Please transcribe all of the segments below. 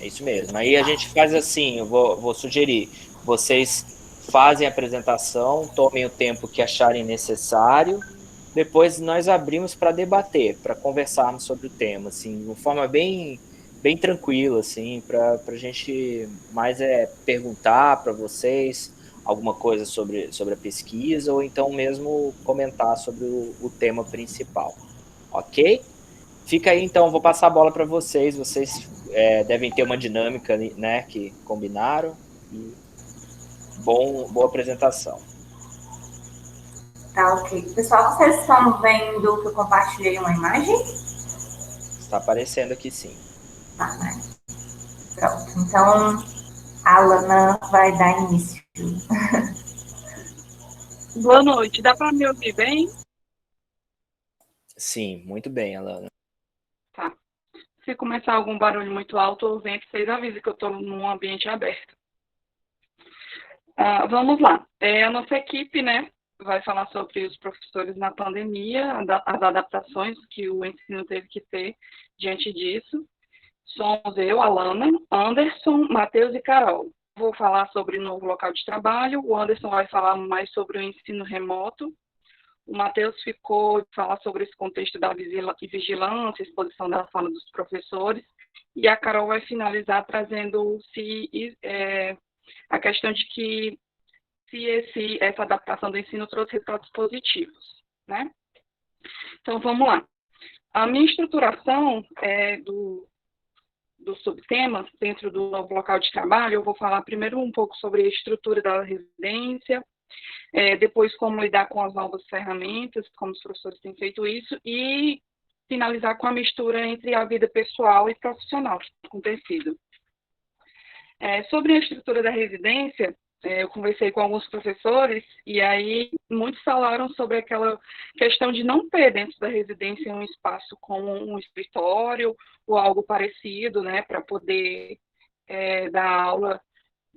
É isso mesmo. Aí a gente faz assim, eu vou sugerir, vocês fazem a apresentação, tomem o tempo que acharem necessário, depois nós abrimos para debater, para conversarmos sobre o tema, assim, de uma forma bem tranquila, assim, para a gente mais perguntar para vocês alguma coisa sobre a pesquisa, ou então mesmo comentar sobre o tema principal, ok? Fica aí então, vou passar a bola para vocês. Vocês devem ter uma dinâmica, né, que combinaram. E boa apresentação. Tá, ok. Pessoal, vocês estão vendo que eu compartilhei uma imagem? Está aparecendo aqui sim. Tá, né? Pronto. Então, a Alana vai dar início. Boa noite. Dá para me ouvir bem? Sim, muito bem, Alana. Tá. Se começar algum barulho muito alto ou vento, vocês avisem que eu estou num ambiente aberto. Vamos lá. A nossa equipe, né, vai falar sobre os professores na pandemia, as adaptações que o ensino teve que ter diante disso. Somos eu, Alana, Anderson, Matheus e Carol. Vou falar sobre o novo local de trabalho, o Anderson vai falar mais sobre o ensino remoto, o Matheus ficou de falar sobre esse contexto da vigilância, exposição da fala dos professores, e a Carol vai finalizar trazendo a questão de que se essa adaptação do ensino trouxe resultados positivos, né? Então, vamos lá. A minha estruturação dos subtemas dentro do novo local de trabalho, eu vou falar primeiro um pouco sobre a estrutura da residência, depois como lidar com as novas ferramentas, como os professores têm feito isso, e finalizar com a mistura entre a vida pessoal e profissional que tem acontecido. Sobre a estrutura da residência, eu conversei com alguns professores e aí muitos falaram sobre aquela questão de não ter dentro da residência um espaço como um escritório ou algo parecido, né, para poder dar aula.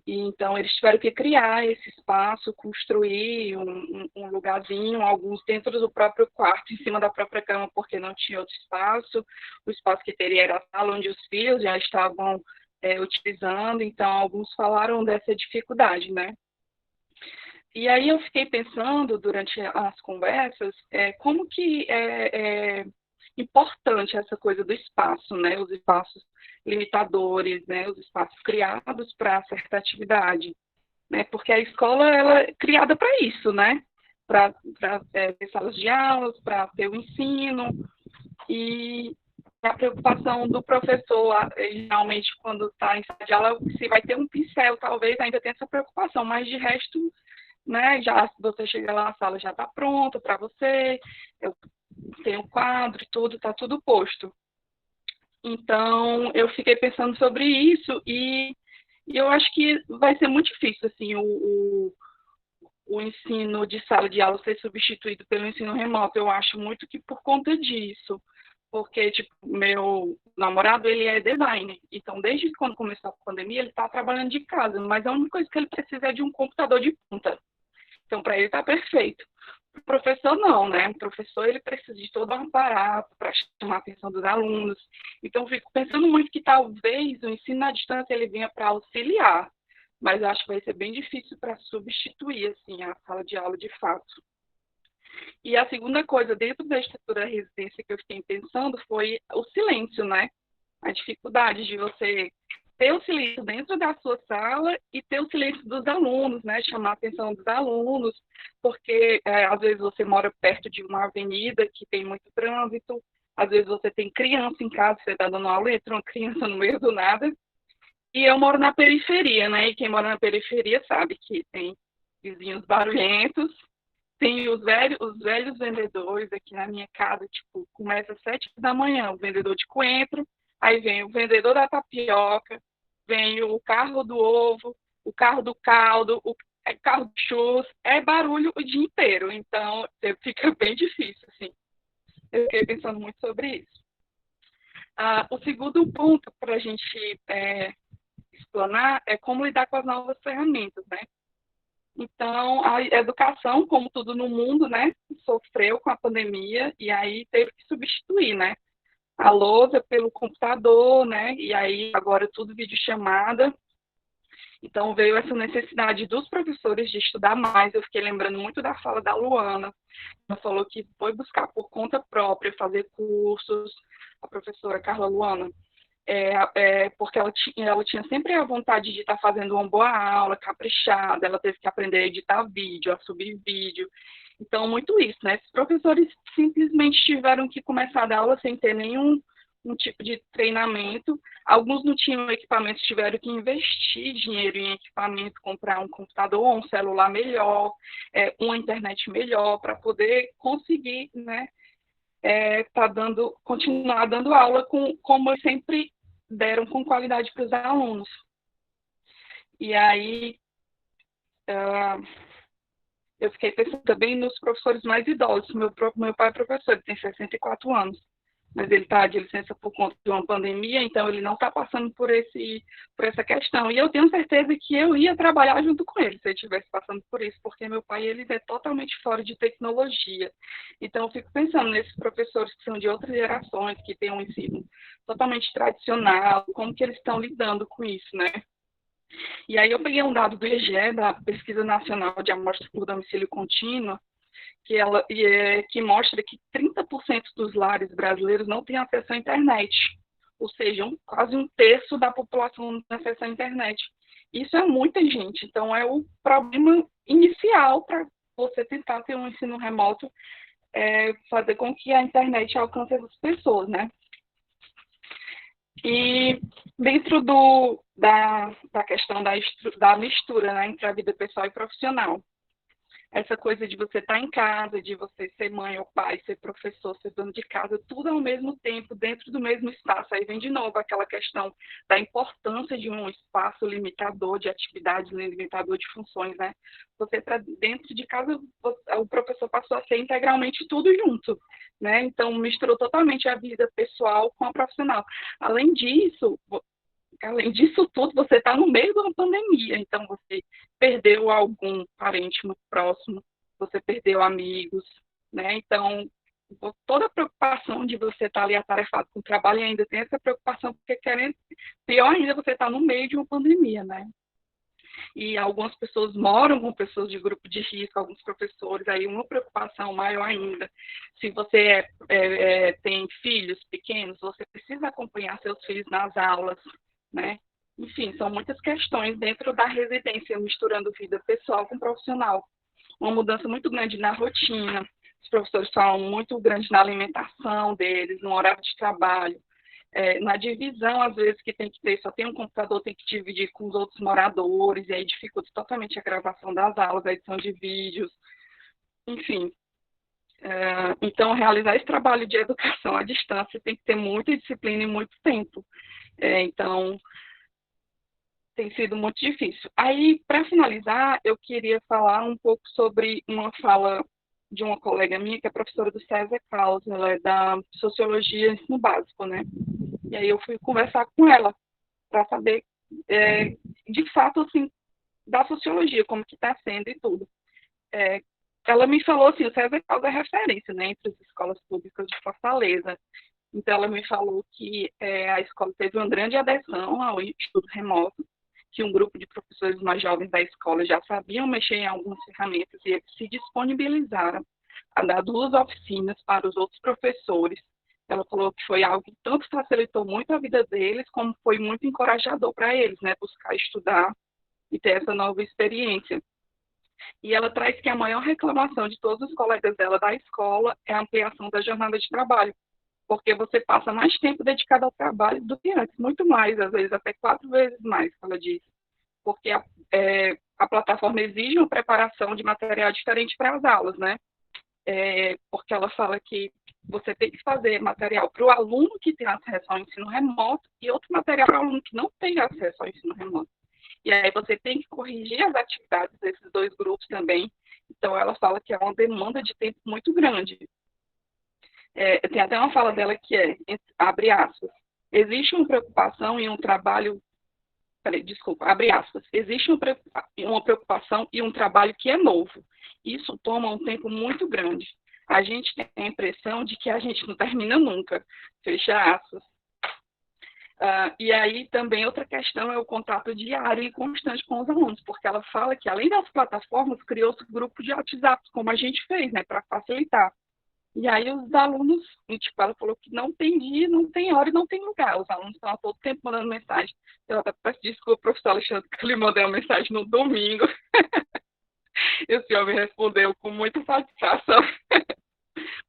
E, então, eles tiveram que criar esse espaço, construir um lugarzinho, alguns dentro do próprio quarto, em cima da própria cama, porque não tinha outro espaço. O espaço que teria era a sala onde os filhos já estavam utilizando, então alguns falaram dessa dificuldade, né? E aí eu fiquei pensando, durante as conversas, como que é importante essa coisa do espaço, né? Os espaços limitadores, né? Os espaços criados para certa atividade, né? Porque a escola ela é criada para isso, né? Para ter salas de aulas, para ter o ensino, e a preocupação do professor, geralmente, quando está em sala de aula, se vai ter um pincel, talvez ainda tenha essa preocupação, mas de resto, né, já você chega lá, a sala já está pronta para você, tem um quadro e tudo, está tudo posto. Então, eu fiquei pensando sobre isso e eu acho que vai ser muito difícil, assim, o ensino de sala de aula ser substituído pelo ensino remoto. Eu acho muito que por conta disso, porque, tipo, meu namorado, ele é designer, então desde quando começou a pandemia, ele está trabalhando de casa, mas a única coisa que ele precisa é de um computador de ponta. Então, para ele está perfeito. O professor não, né? O professor, ele precisa de todo um aparato para chamar a atenção dos alunos. Então, eu fico pensando muito que talvez o ensino à distância ele venha para auxiliar, mas eu acho que vai ser bem difícil para substituir, assim, a sala de aula de fato. E a segunda coisa, dentro da estrutura da residência que eu fiquei pensando foi o silêncio, né? A dificuldade de você ter o silêncio dentro da sua sala e ter o silêncio dos alunos, né? Chamar a atenção dos alunos, porque às vezes você mora perto de uma avenida que tem muito trânsito, às vezes você tem criança em casa, você está dando aula e entra uma criança no meio do nada. E eu moro na periferia, né? E quem mora na periferia sabe que tem vizinhos barulhentos, tem os velhos vendedores aqui na minha casa, tipo, começa às 7 da manhã, o vendedor de coentro, aí vem o vendedor da tapioca, vem o carro do ovo, o carro do caldo, o carro do churros, é barulho o dia inteiro, então fica bem difícil, assim. Eu fiquei pensando muito sobre isso. O segundo ponto para a gente explanar é como lidar com as novas ferramentas, né? Então, a educação, como tudo no mundo, né, sofreu com a pandemia e aí teve que substituir, né? a lousa pelo computador, né? E aí agora tudo videochamada. Então veio essa necessidade dos professores de estudar mais. Eu fiquei lembrando muito da fala da Luana. Ela falou que foi buscar por conta própria, fazer cursos. A professora Carla Luana, porque ela tinha sempre a vontade de estar fazendo uma boa aula, caprichada. Ela teve que aprender a editar vídeo, a subir vídeo. Então, muito isso, né? Os professores simplesmente tiveram que começar a dar aula sem ter nenhum tipo de treinamento. Alguns não tinham equipamentos, tiveram que investir dinheiro em equipamento, comprar um computador ou um celular melhor, uma internet melhor, para poder conseguir, né, continuar dando aula como eles sempre deram, com qualidade para os alunos. E aí, eu fiquei pensando também nos professores mais idosos. Meu pai é professor, ele tem 64 anos, mas ele está de licença por conta de uma pandemia, então ele não está passando por essa questão. E eu tenho certeza que eu ia trabalhar junto com ele se ele estivesse passando por isso, porque meu pai ele é totalmente fora de tecnologia. Então eu fico pensando nesses professores que são de outras gerações, que têm um ensino totalmente tradicional, como que eles estão lidando com isso, né? E aí eu peguei um dado do IBGE, da Pesquisa Nacional de Amostra por Domicílio Contínuo, que mostra que 30% dos lares brasileiros não têm acesso à internet, ou seja, quase um terço da população não tem acesso à internet. Isso é muita gente, então é o problema inicial para você tentar ter um ensino remoto, fazer com que a internet alcance essas pessoas, né? E dentro da questão da mistura, né, entre a vida pessoal e profissional, essa coisa de você estar em casa, de você ser mãe ou pai, ser professor, ser dono de casa, tudo ao mesmo tempo, dentro do mesmo espaço. Aí vem de novo aquela questão da importância de um espaço limitador de atividades, limitador de funções, né? Você está dentro de casa, o professor passou a ser integralmente tudo junto, né? Então, misturou totalmente a vida pessoal com a profissional. Além disso tudo, você está no meio de uma pandemia, então você perdeu algum parente muito próximo, você perdeu amigos, né? Então, toda a preocupação de você estar ali atarefado com o trabalho, e ainda tem essa preocupação, porque pior ainda, você está no meio de uma pandemia, né? E algumas pessoas moram com pessoas de grupo de risco, alguns professores, aí uma preocupação maior ainda. Se você tem filhos pequenos, você precisa acompanhar seus filhos nas aulas, né? Enfim, são muitas questões dentro da residência, misturando vida pessoal com profissional. Uma mudança muito grande na rotina, os professores falam muito grande na alimentação deles, no horário de trabalho, na divisão, às vezes, que tem que ter, só tem um computador, tem que dividir com os outros moradores, e aí dificulta totalmente a gravação das aulas, a edição de vídeos, enfim. Então, realizar esse trabalho de educação à distância tem que ter muita disciplina e muito tempo. Então, tem sido muito difícil. Aí, para finalizar, eu queria falar um pouco sobre uma fala de uma colega minha, que é professora do César Carlos, ela é da Sociologia Ensino Básico, né? E aí eu fui conversar com ela para saber, de fato, assim, da sociologia, como que está sendo e tudo. Ela me falou assim, o César Carlos é referência, né, entre as escolas públicas de Fortaleza. Então, ela me falou que a escola teve uma grande adesão ao estudo remoto, que um grupo de professores mais jovens da escola já sabiam mexer em algumas ferramentas e eles se disponibilizaram a dar 2 oficinas para os outros professores. Ela falou que foi algo que tanto facilitou muito a vida deles, como foi muito encorajador para eles, né, buscar estudar e ter essa nova experiência. E ela traz que a maior reclamação de todos os colegas dela da escola é a ampliação da jornada de trabalho, porque você passa mais tempo dedicado ao trabalho do que antes, muito mais, às vezes até 4 vezes mais, ela diz, porque a plataforma exige uma preparação de material diferente para as aulas, né? Porque ela fala que você tem que fazer material para o aluno que tem acesso ao ensino remoto e outro material para o aluno que não tem acesso ao ensino remoto. E aí você tem que corrigir as atividades desses 2 grupos também. Então, ela fala que é uma demanda de tempo muito grande. Tem até uma fala dela que abre aspas, existe uma preocupação e um trabalho, abre aspas, existe uma preocupação e um trabalho que é novo. Isso toma um tempo muito grande. a gente tem a impressão de que a gente não termina nunca, fecha aspas. E aí também outra questão é o contato diário e constante com os alunos, porque ela fala que além das plataformas, criou-se grupo de WhatsApp, como a gente fez, né, para facilitar. E aí os alunos, tipo, ela falou que não tem dia, não tem hora e não tem lugar. Os alunos estão a todo tempo mandando mensagem. Eu até peço desculpa, professor Alexandre, que eu lhe mandei uma mensagem no domingo. E o senhor me respondeu com muita satisfação.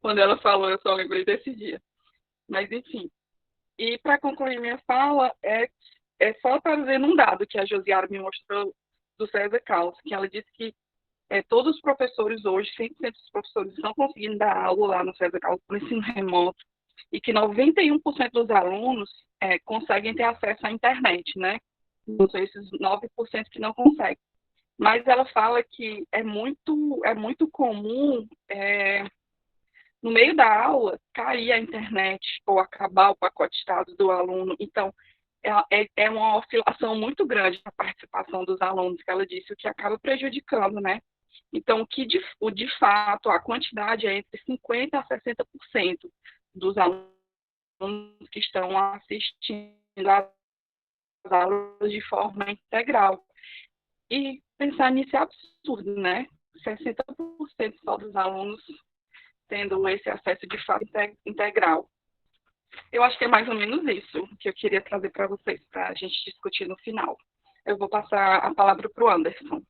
Quando ela falou, eu só lembrei desse dia. Mas, enfim. E para concluir minha fala, é só trazendo um dado que a Josiara me mostrou do César Carlos, que ela disse que todos os professores hoje, 100% dos professores estão conseguindo dar aula lá no César Carlos no ensino remoto, e que 91% dos alunos conseguem ter acesso à internet, né? Não são esses 9% que não conseguem. Mas ela fala que é muito comum no meio da aula, cair a internet ou acabar o pacote de dados do aluno. Então, é uma oscilação muito grande na participação dos alunos, que ela disse, o que acaba prejudicando, né? Então, de fato, a quantidade é entre 50% a 60% dos alunos que estão assistindo às aulas de forma integral. E pensar nisso é absurdo, né? 60% só dos alunos tendo esse acesso de fato integral. Eu acho que é mais ou menos isso que eu queria trazer para vocês, para a gente discutir no final. Eu vou passar a palavra para o Anderson.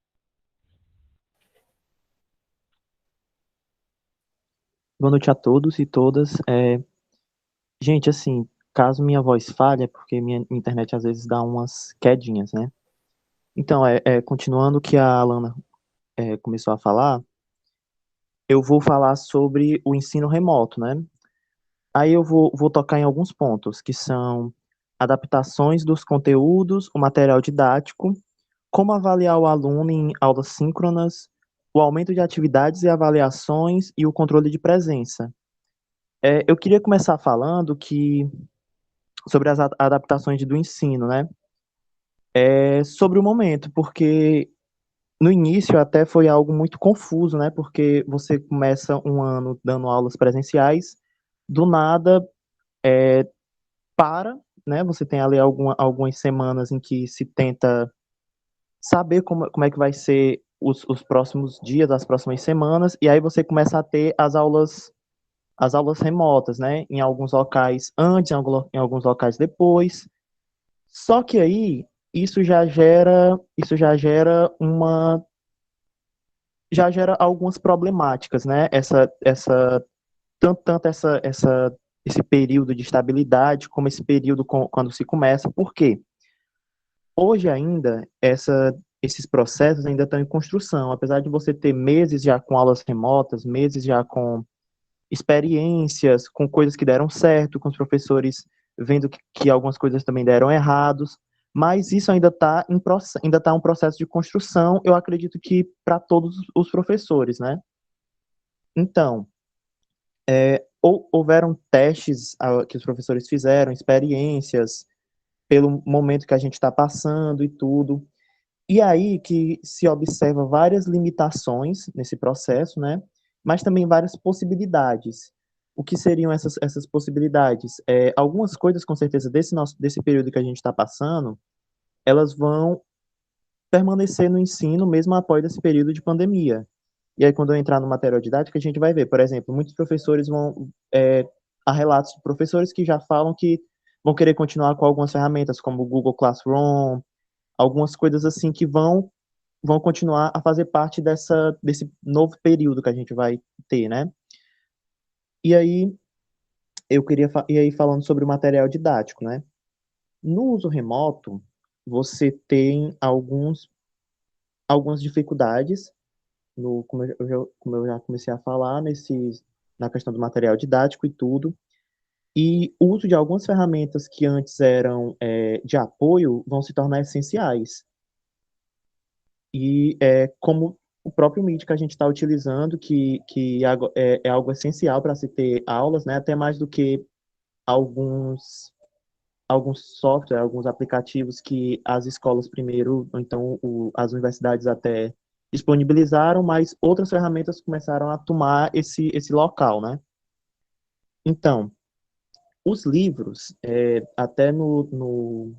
Boa noite a todos e todas. Gente, assim, caso minha voz falhe, é porque minha internet às vezes dá umas quedinhas, né? Então, continuando o que a Alana começou a falar, eu vou falar sobre o ensino remoto, né? Aí eu vou tocar em alguns pontos, que são adaptações dos conteúdos, o material didático, como avaliar o aluno em aulas síncronas, o aumento de atividades e avaliações e o controle de presença. Eu queria começar falando sobre as adaptações do ensino, né? Sobre o momento, porque no início até foi algo muito confuso, né? Porque você começa um ano dando aulas presenciais, do nada para, né? Você tem ali algumas semanas em que se tenta saber como é que vai ser os próximos dias, as próximas semanas, e aí você começa a ter as aulas remotas, né? Em alguns locais antes, em alguns locais depois. Só que aí já gera algumas problemáticas, né? Tanto esse período de estabilidade como esse período quando se começa. Por quê? Hoje ainda esses processos ainda estão em construção, apesar de você ter meses já com aulas remotas, meses já com experiências, com coisas que deram certo, com os professores vendo que algumas coisas também deram errados, mas isso ainda tá um processo de construção, eu acredito que para todos os professores, né? Então, houveram testes que os professores fizeram, experiências, pelo momento que a gente está passando e tudo, e aí que se observa várias limitações nesse processo, né? Mas também várias possibilidades. O que seriam essas possibilidades? Algumas coisas, com certeza, desse período que a gente está passando, elas vão permanecer no ensino mesmo após esse período de pandemia. E aí, quando eu entrar no material didático, a gente vai ver, por exemplo, muitos professores há relatos de professores que já falam que vão querer continuar com algumas ferramentas, como o Google Classroom, algumas coisas assim que vão continuar a fazer parte desse novo período que a gente vai ter, né? E aí, e aí falando sobre o material didático, né? No uso remoto, você tem algumas dificuldades, como eu já comecei a falar, na questão do material didático e tudo, e o uso de algumas ferramentas que antes eram de apoio vão se tornar essenciais. E como o próprio Meet que a gente está utilizando, que é algo essencial para se ter aulas, né? Até mais do que alguns softwares, alguns aplicativos que as escolas primeiro, ou então as universidades até disponibilizaram, mas outras ferramentas começaram a tomar esse local, né? Então, os livros, até no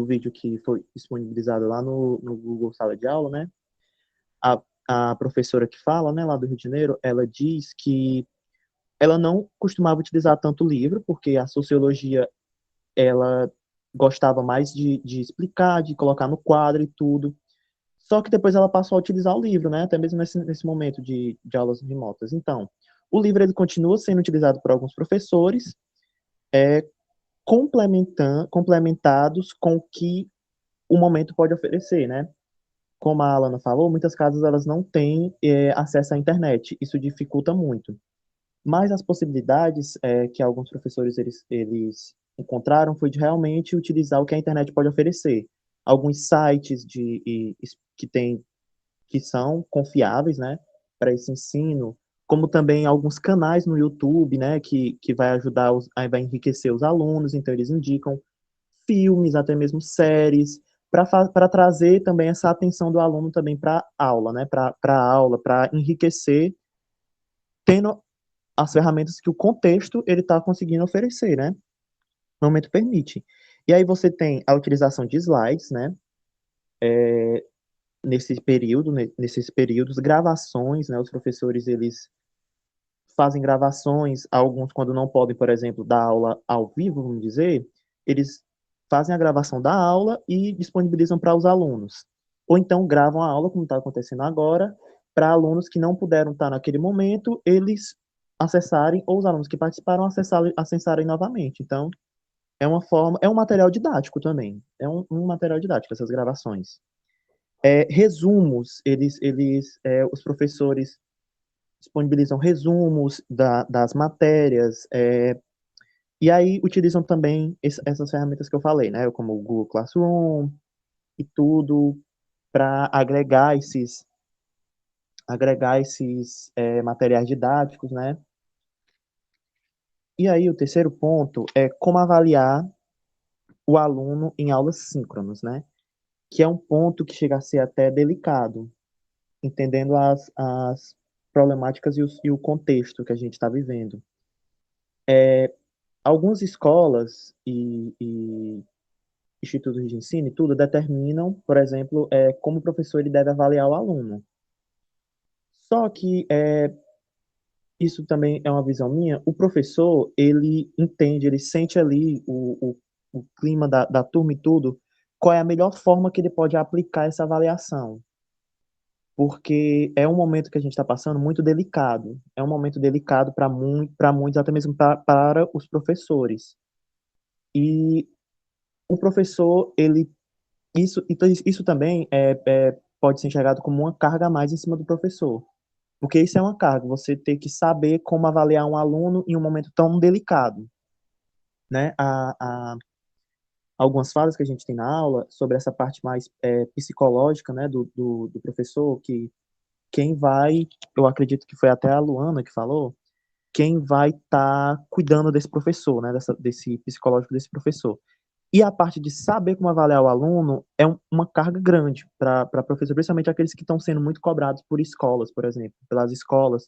vídeo que foi disponibilizado lá no Google Sala de Aula, né? A, a professora que fala, né, lá do Rio de Janeiro, ela diz que ela não costumava utilizar tanto livro, porque a sociologia, ela gostava mais de explicar, de colocar no quadro e tudo. Só que depois ela passou a utilizar o livro, né? Até mesmo nesse momento de aulas remotas. Então, o livro ele continua sendo utilizado por alguns professores, complementados com o que o momento pode oferecer, né? Como a Alana falou, muitas casas elas não têm acesso à internet. Isso dificulta muito. Mas as possibilidades que alguns professores eles encontraram foi de realmente utilizar o que a internet pode oferecer. Alguns sites que são confiáveis, né, para esse ensino, como também alguns canais no YouTube, né, que vai ajudar, vai enriquecer os alunos, então eles indicam filmes, até mesmo séries, para trazer também essa atenção do aluno também para a aula, né, para a aula, para enriquecer, tendo as ferramentas que o contexto ele está conseguindo oferecer, né, no momento permite. E aí você tem a utilização de slides, né, nesses períodos, gravações, né, os professores, eles fazem gravações, alguns quando não podem, por exemplo, dar aula ao vivo, vamos dizer, eles fazem a gravação da aula e disponibilizam para os alunos. Ou então gravam a aula, como está acontecendo agora, para alunos que não puderam estar naquele momento, eles acessarem, ou os alunos que participaram acessarem novamente. Então, é uma forma, é um material didático também, um material didático, essas gravações. Resumos, os professores disponibilizam resumos das matérias, e aí utilizam também essas ferramentas que eu falei, né, como o Google Classroom e tudo, para agregar esses materiais didáticos, né. E aí o terceiro ponto é como avaliar o aluno em aulas síncronas, né, que é um ponto que chega a ser até delicado, entendendo as problemáticas e o contexto que a gente está vivendo. Algumas escolas e institutos de ensino e tudo determinam, por exemplo, como o professor ele deve avaliar o aluno. Só que isso também é uma visão minha. O professor ele entende, ele sente ali o clima da turma e tudo. Qual é a melhor forma que ele pode aplicar essa avaliação? Porque é um momento que a gente está passando muito delicado. É um momento delicado para muitos, até mesmo para os professores. E o professor, então, isso também pode ser enxergado como uma carga a mais em cima do professor. Porque isso é uma carga, você ter que saber como avaliar um aluno em um momento tão delicado. Né? Algumas falas que a gente tem na aula sobre essa parte mais psicológica, né, do professor, que quem vai, eu acredito que foi até a Luana que falou, quem vai estar cuidando desse professor, né, desse psicológico desse professor. E a parte de saber como avaliar o aluno é uma carga grande para professor, principalmente aqueles que estão sendo muito cobrados por escolas, por exemplo, pelas escolas,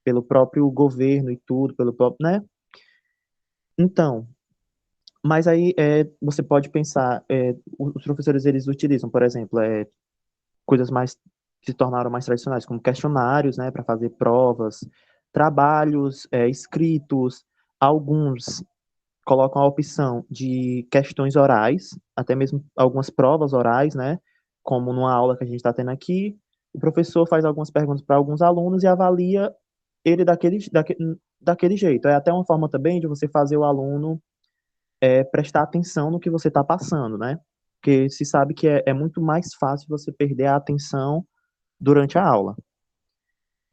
pelo próprio governo e tudo, pelo próprio, né? Então, mas aí você pode pensar, os professores eles utilizam, por exemplo, coisas mais que se tornaram mais tradicionais, como questionários, né, para fazer provas, trabalhos escritos, alguns colocam a opção de questões orais, até mesmo algumas provas orais, né? Como numa aula que a gente está tendo aqui, o professor faz algumas perguntas para alguns alunos e avalia ele daquele jeito. É até uma forma também de você fazer o aluno prestar atenção no que você está passando, né? Porque se sabe que é muito mais fácil você perder a atenção durante a aula.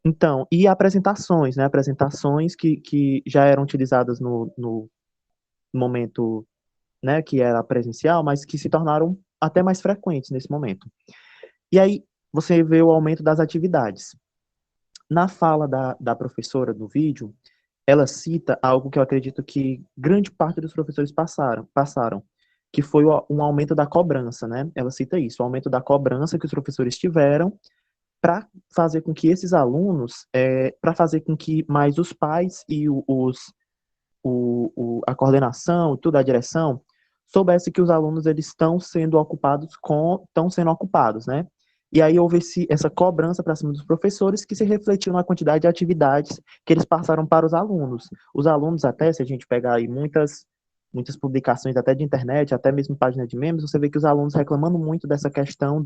Então, e apresentações, né? Apresentações que já eram utilizadas no momento, né, que era presencial, mas que se tornaram até mais frequentes nesse momento. E aí você vê o aumento das atividades. Na fala da professora no vídeo, ela cita algo que eu acredito que grande parte dos professores passaram, que foi um aumento da cobrança, né? Ela cita isso, o aumento da cobrança que os professores tiveram para fazer com que esses alunos, para fazer com que mais os pais e a coordenação, tudo a direção, soubesse que os alunos eles estão sendo ocupados, né? E aí houve essa cobrança para cima dos professores que se refletiu na quantidade de atividades que eles passaram para os alunos. Os alunos até, se a gente pegar aí muitas publicações até de internet, até mesmo página de memes, você vê que os alunos reclamando muito dessa questão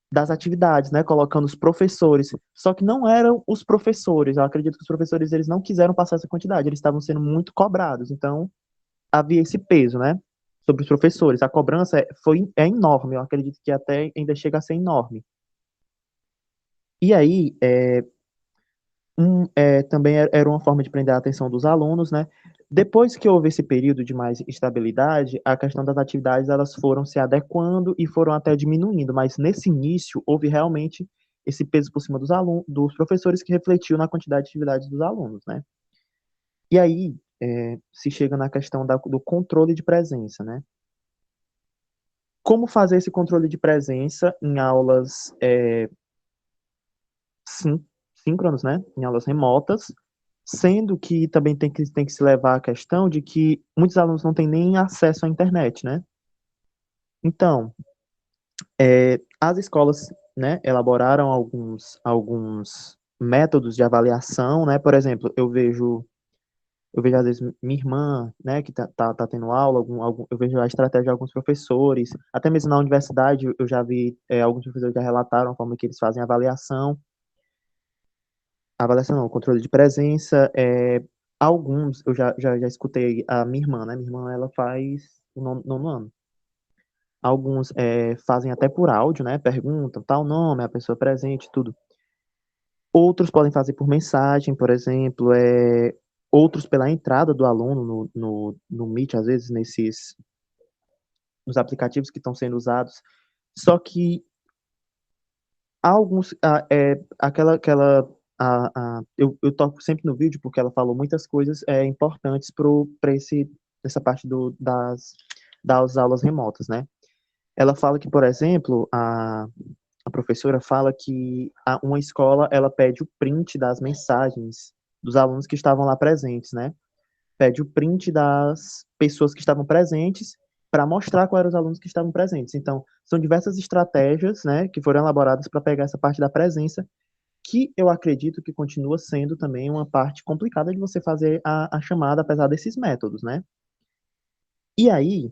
das atividades, né, colocando os professores, só que não eram os professores, eu acredito que os professores eles não quiseram passar essa quantidade, eles estavam sendo muito cobrados, então havia esse peso, né, sobre os professores, a cobrança é enorme, eu acredito que até ainda chega a ser enorme. E aí, também era uma forma de prender a atenção dos alunos, né? Depois que houve esse período de mais estabilidade, a questão das atividades elas foram se adequando e foram até diminuindo, mas nesse início houve realmente esse peso por cima dos professores que refletiu na quantidade de atividades dos alunos, né? E aí se chega na questão do controle de presença, né? Como fazer esse controle de presença em aulas síncronas, né? Em aulas remotas, sendo que também tem que se levar a questão de que muitos alunos não têm nem acesso à internet, né? Então, as escolas, né, elaboraram alguns métodos de avaliação, né? Por exemplo, eu vejo às vezes minha irmã, né, que tá tendo aula, eu vejo a estratégia de alguns professores, até mesmo na universidade eu já vi alguns professores já relataram a forma que eles fazem a avaliação não, o controle de presença, alguns, eu já escutei a minha irmã, né, minha irmã, ela faz o nono ano. Alguns fazem até por áudio, né, perguntam tal nome, a pessoa presente, tudo. Outros podem fazer por mensagem, por exemplo, outros pela entrada do aluno no Meet, às vezes, nos aplicativos que estão sendo usados. Só que alguns, eu toco sempre no vídeo porque ela falou muitas coisas importantes para essa parte das aulas remotas, né? Ela fala que, por exemplo, a professora fala que uma escola ela pede o print das mensagens dos alunos que estavam lá presentes, né? Pede o print das pessoas que estavam presentes para mostrar quais eram os alunos que estavam presentes. Então, são diversas estratégias, né, que foram elaboradas para pegar essa parte da presença, que eu acredito que continua sendo também uma parte complicada de você fazer a chamada, apesar desses métodos, né? E aí,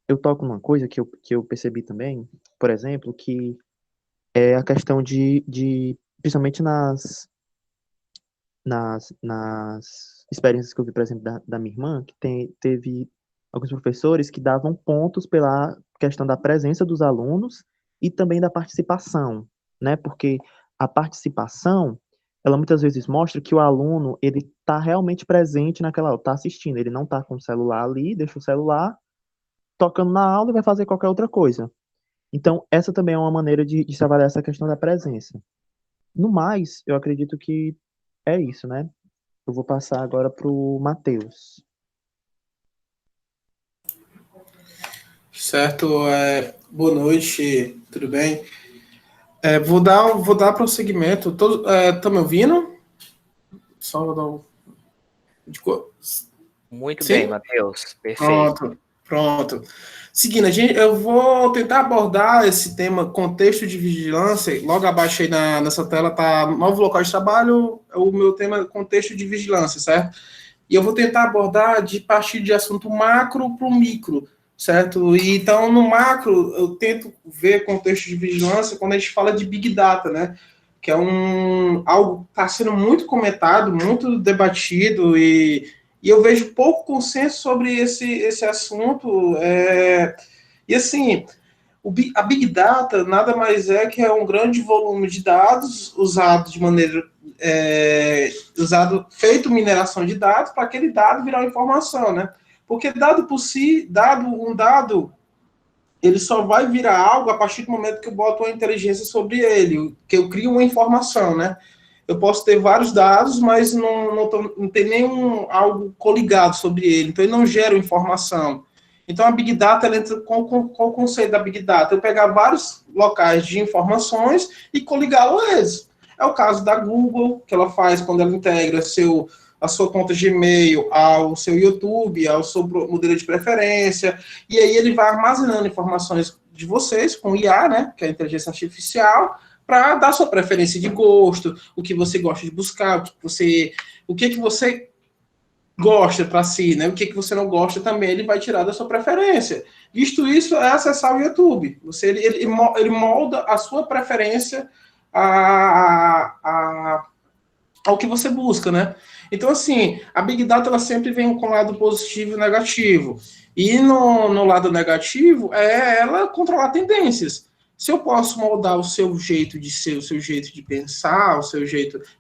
eu toco numa coisa que eu percebi também, por exemplo, que é a questão principalmente nas experiências que eu vi, por exemplo, da minha irmã, que teve alguns professores que davam pontos pela questão da presença dos alunos e também da participação, né? Porque a participação, ela muitas vezes mostra que o aluno, ele está realmente presente naquela aula, está assistindo, ele não está com o celular ali, deixa o celular tocando na aula e vai fazer qualquer outra coisa. Então, essa também é uma maneira de se avaliar essa questão da presença. No mais, eu acredito que é isso, né? Eu vou passar agora para o Matheus. Certo, boa noite, tudo bem? Vou dar prosseguimento. Estão me ouvindo? Só vou dar um... Muito Sim? bem, Matheus. Perfeito. Pronto. Seguindo, eu vou tentar abordar esse tema contexto de vigilância. Logo abaixo aí nessa tela está novo local de trabalho, o meu tema é contexto de vigilância, certo? E eu vou tentar abordar de partir de assunto macro para o micro, certo? E então, no macro, eu tento ver contexto de vigilância quando a gente fala de Big Data, né? Que é algo que está sendo muito comentado, muito debatido e eu vejo pouco consenso sobre esse assunto. E assim, a Big Data nada mais é que um grande volume de dados usado de maneira feito mineração de dados para aquele dado virar uma informação, né? Porque dado por si, um dado, ele só vai virar algo a partir do momento que eu boto uma inteligência sobre ele, que eu crio uma informação, né? Eu posso ter vários dados, mas não tem nenhum algo coligado sobre ele, então ele não gera informação. Então, a Big Data, ela entra com o conceito da Big Data? Eu pegar vários locais de informações e coligá-lo a eles. É o caso da Google, que ela faz quando ela integra a sua conta Gmail ao seu YouTube, ao seu modelo de preferência, e aí ele vai armazenando informações de vocês com IA, né, que é a inteligência artificial, para dar sua preferência de gosto, o que você gosta de buscar, o que você gosta para si, né? O que você não gosta também, ele vai tirar da sua preferência. Visto isso, é acessar o YouTube. Ele molda a sua preferência ao que você busca, né? Então, assim, a Big Data, ela sempre vem com lado positivo e negativo. E no lado negativo, é ela controlar tendências. Se eu posso moldar o seu jeito de ser, o seu jeito de pensar,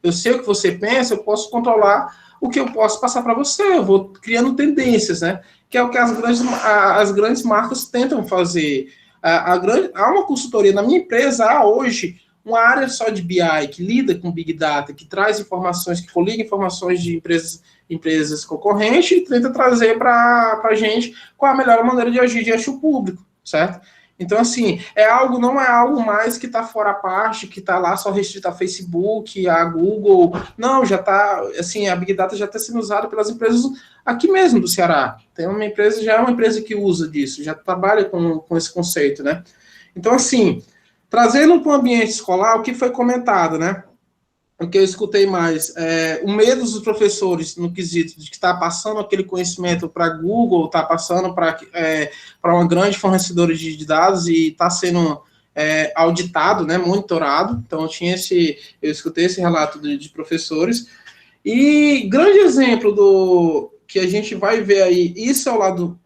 eu sei o que você pensa, eu posso controlar o que eu posso passar para você. Eu vou criando tendências, né? Que é o que as grandes marcas tentam fazer. Há uma consultoria na minha empresa, há hoje uma área só de BI que lida com Big Data, que traz informações, que coliga informações de empresas concorrentes e tenta trazer para a gente qual a melhor maneira de agir diante do público, certo? Então, assim, não é algo mais que está fora a parte, que está lá só restrito a Facebook, a Google. Não, já está, assim, a Big Data já está sendo usada pelas empresas aqui mesmo do Ceará. Já é uma empresa que usa disso, já trabalha com esse conceito, né? Então, assim, trazendo para o ambiente escolar, o que foi comentado, né? O que eu escutei mais, o medo dos professores no quesito de que está passando aquele conhecimento para a Google, está passando para uma grande fornecedora de dados e está sendo auditado, né, monitorado. Então, eu escutei esse relato de professores. E grande exemplo que a gente vai ver aí, isso é o lado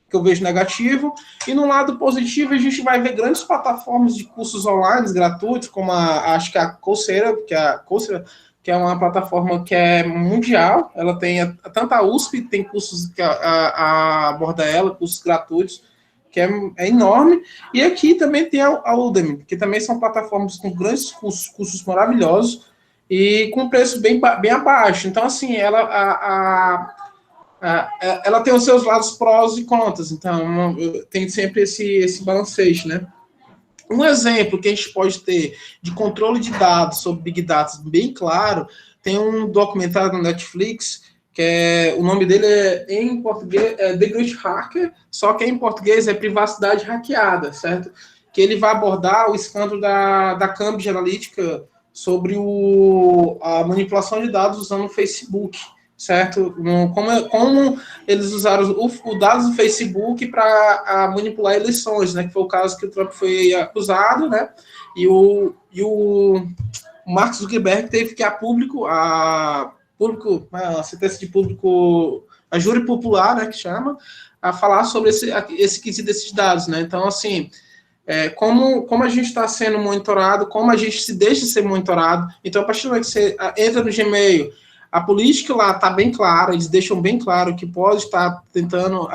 que eu vejo negativo, e no lado positivo a gente vai ver grandes plataformas de cursos online gratuitos, como acho que a Coursera, que é uma plataforma que é mundial, ela tem, tanto a USP tem cursos que aborda ela, cursos gratuitos, que é enorme, e aqui também tem a Udemy, que também são plataformas com grandes cursos maravilhosos, e com preço bem abaixo. Então, assim, ela tem os seus lados prós e contras, então tem sempre esse balanceio, né? Um exemplo que a gente pode ter de controle de dados sobre Big Data bem claro, tem um documentário no Netflix, o nome dele em português The Great Hacker, só que em português é Privacidade Hackeada, certo? Que ele vai abordar o escândalo da Cambridge Analytica sobre a manipulação de dados usando o Facebook, certo? Como eles usaram os dados do Facebook para manipular eleições, né? Que foi o caso que o Trump foi acusado, né? E o Mark Zuckerberg teve que a sentença de público, a júri popular, né? Que chama, a falar sobre esse quesito desses dados, né? Então, assim, como a gente está sendo monitorado, como a gente se deixa ser monitorado. Então, a partir do momento que você entra no Gmail, a política lá está bem clara, eles deixam bem claro que pode estar tentando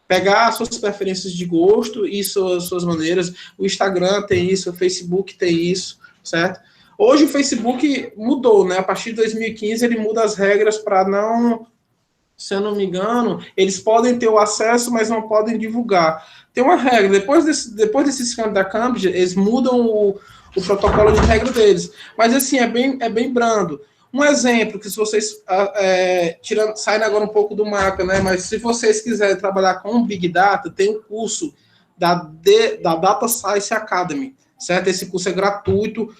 pegar as suas preferências de gosto e suas maneiras. O Instagram tem isso, o Facebook tem isso, certo? Hoje o Facebook mudou, né? A partir de 2015 ele muda as regras para não, se eu não me engano, eles podem ter o acesso, mas não podem divulgar. Tem uma regra, depois desse escândalo da Cambridge, eles mudam o protocolo de regra deles. Mas, assim, é bem brando. Um exemplo, que se vocês, saindo agora um pouco do mapa, né, mas se vocês quiserem trabalhar com Big Data, tem um curso da Data Science Academy, certo? Esse curso é gratuito,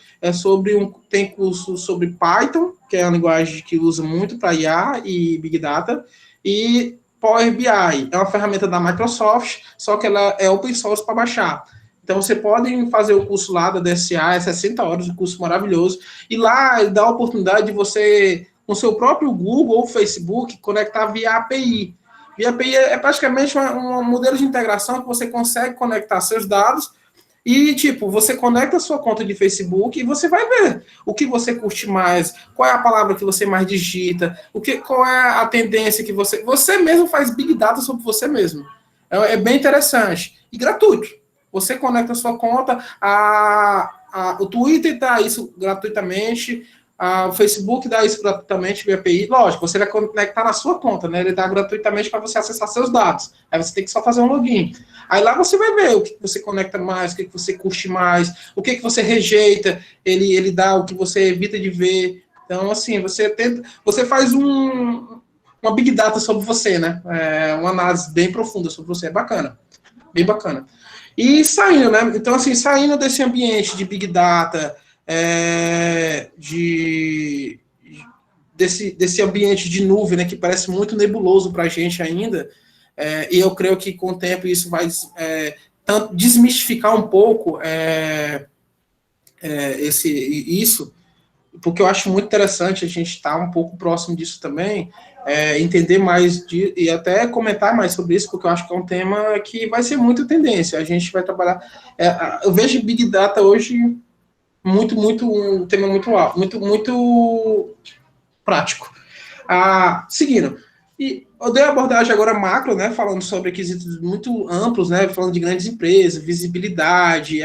tem curso sobre Python, que é uma linguagem que usa muito para IA e Big Data, e Power BI, é uma ferramenta da Microsoft, só que ela é open source para baixar. Então, você pode fazer o curso lá da DSA, é 60 horas, um curso maravilhoso, e lá dá a oportunidade de você, com seu próprio Google ou Facebook, conectar via API. Via API é praticamente um modelo de integração que você consegue conectar seus dados e, tipo, você conecta a sua conta de Facebook e você vai ver o que você curte mais, qual é a palavra que você mais digita, qual é a tendência que você mesmo faz Big Data sobre você mesmo. É bem interessante e gratuito. Você conecta a sua conta, o Twitter está isso gratuitamente, o Facebook dá isso gratuitamente via API. Lógico, você vai conectar na sua conta, né? Ele dá gratuitamente para você acessar seus dados. Aí você tem que só fazer um login. Aí lá você vai ver o que você conecta mais, o que você curte mais, o que você rejeita, ele dá o que você evita de ver. Então, assim, você faz uma big data sobre você, né? Uma análise bem profunda sobre você. É bacana. Bem bacana. E saindo, né? Então, assim, saindo desse ambiente de big data, desse ambiente de nuvem, né, que parece muito nebuloso para a gente ainda, e eu creio que com o tempo isso vai tanto desmistificar um pouco isso, porque eu acho muito interessante a gente estar um pouco próximo disso também, entender mais e até comentar mais sobre isso, porque eu acho que é um tema que vai ser muito tendência. A gente vai trabalhar. Eu vejo Big Data hoje um tema muito alto, muito prático. Seguindo. E eu dei a abordagem agora macro, né, falando sobre requisitos muito amplos, né, falando de grandes empresas, visibilidade,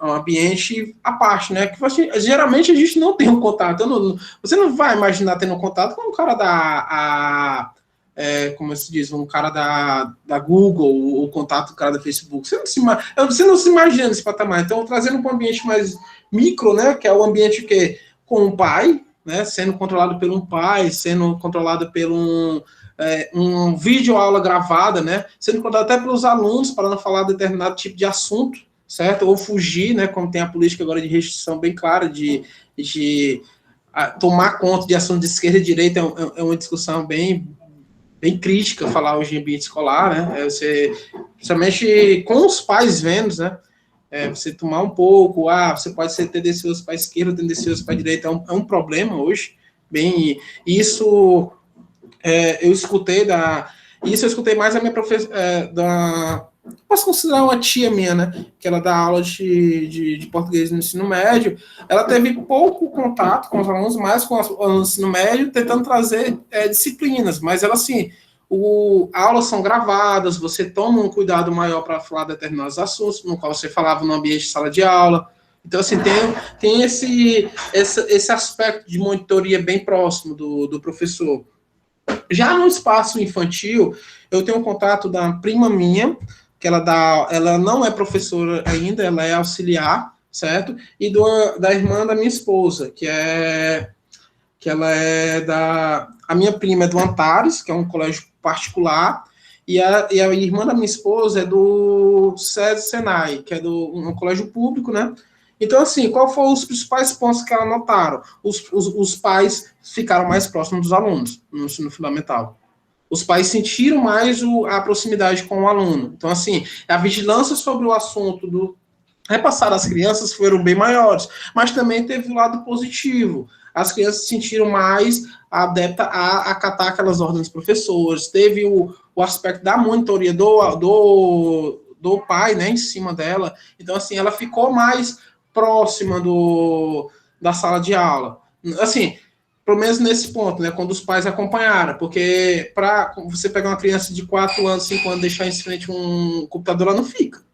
um ambiente à parte, né, que geralmente a gente não tem um contato. Você não vai imaginar tendo um contato com um cara como se diz, um cara da Google, ou o contato do cara da Facebook. Você não se imagina nesse patamar. Então, trazendo para um ambiente mais micro, né, que é o ambiente com um pai, né, sendo controlado por um pai, sendo controlado por um vídeo aula gravada, né, sendo controlado até pelos alunos para não falar determinado tipo de assunto, certo? Ou fugir, né, como tem a política agora de restrição bem clara de tomar conta de assunto de esquerda e direita. É uma discussão bem crítica falar hoje em ambiente escolar, né? Principalmente com os pais vendo, né? Você tomar um pouco, você pode ser tendencioso para a esquerda, tendencioso para a direita, é um problema hoje. Isso eu escutei mais a minha professora, posso considerar uma tia minha, né? Que ela dá aula de português no ensino médio. Ela teve pouco contato com os alunos, mais com o ensino médio, tentando trazer disciplinas, mas ela, assim, aulas são gravadas, você toma um cuidado maior para falar determinados assuntos, no qual você falava no ambiente de sala de aula. Então, assim, tem esse aspecto de monitoria bem próximo do professor. Já no espaço infantil, eu tenho um contato da prima minha, que ela não é professora ainda, ela é auxiliar, certo? E da irmã da minha esposa, que ela é a minha prima é do Antares, que é um colégio particular, e a irmã da minha esposa é do SESI Senai, que é um colégio público, né? Então, assim, qual foram os principais pontos que ela notaram? Os pais ficaram mais próximos dos alunos no ensino fundamental. Os pais sentiram mais a proximidade com o aluno. Então, assim, a vigilância sobre o assunto repassar às crianças foram bem maiores, mas também teve o lado positivo. As crianças se sentiram mais adeptas a acatar aquelas ordens dos professores. Teve o aspecto da monitoria do pai, né, em cima dela. Então, assim, ela ficou mais próxima da sala de aula. Assim, pelo menos nesse ponto, né, quando os pais acompanharam, porque para você pegar uma criança de 4 anos, 5 anos, deixar em frente um computador, ela não fica.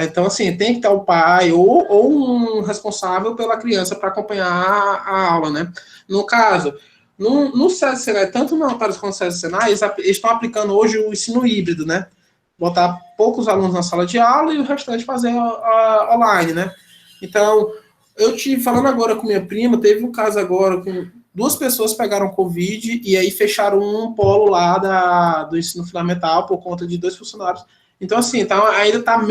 Então, assim, tem que estar o pai ou um responsável pela criança para acompanhar a aula, né? No caso, no SESI Senai, tanto no Antares quanto no SESI Senai, eles estão aplicando hoje o ensino híbrido, né? Botar poucos alunos na sala de aula e o restante fazer online, né? Então, falando agora com minha prima, teve um caso agora com 2 pessoas pegaram Covid e aí fecharam um polo lá do ensino fundamental por conta de 2 funcionários. Então, assim, ainda está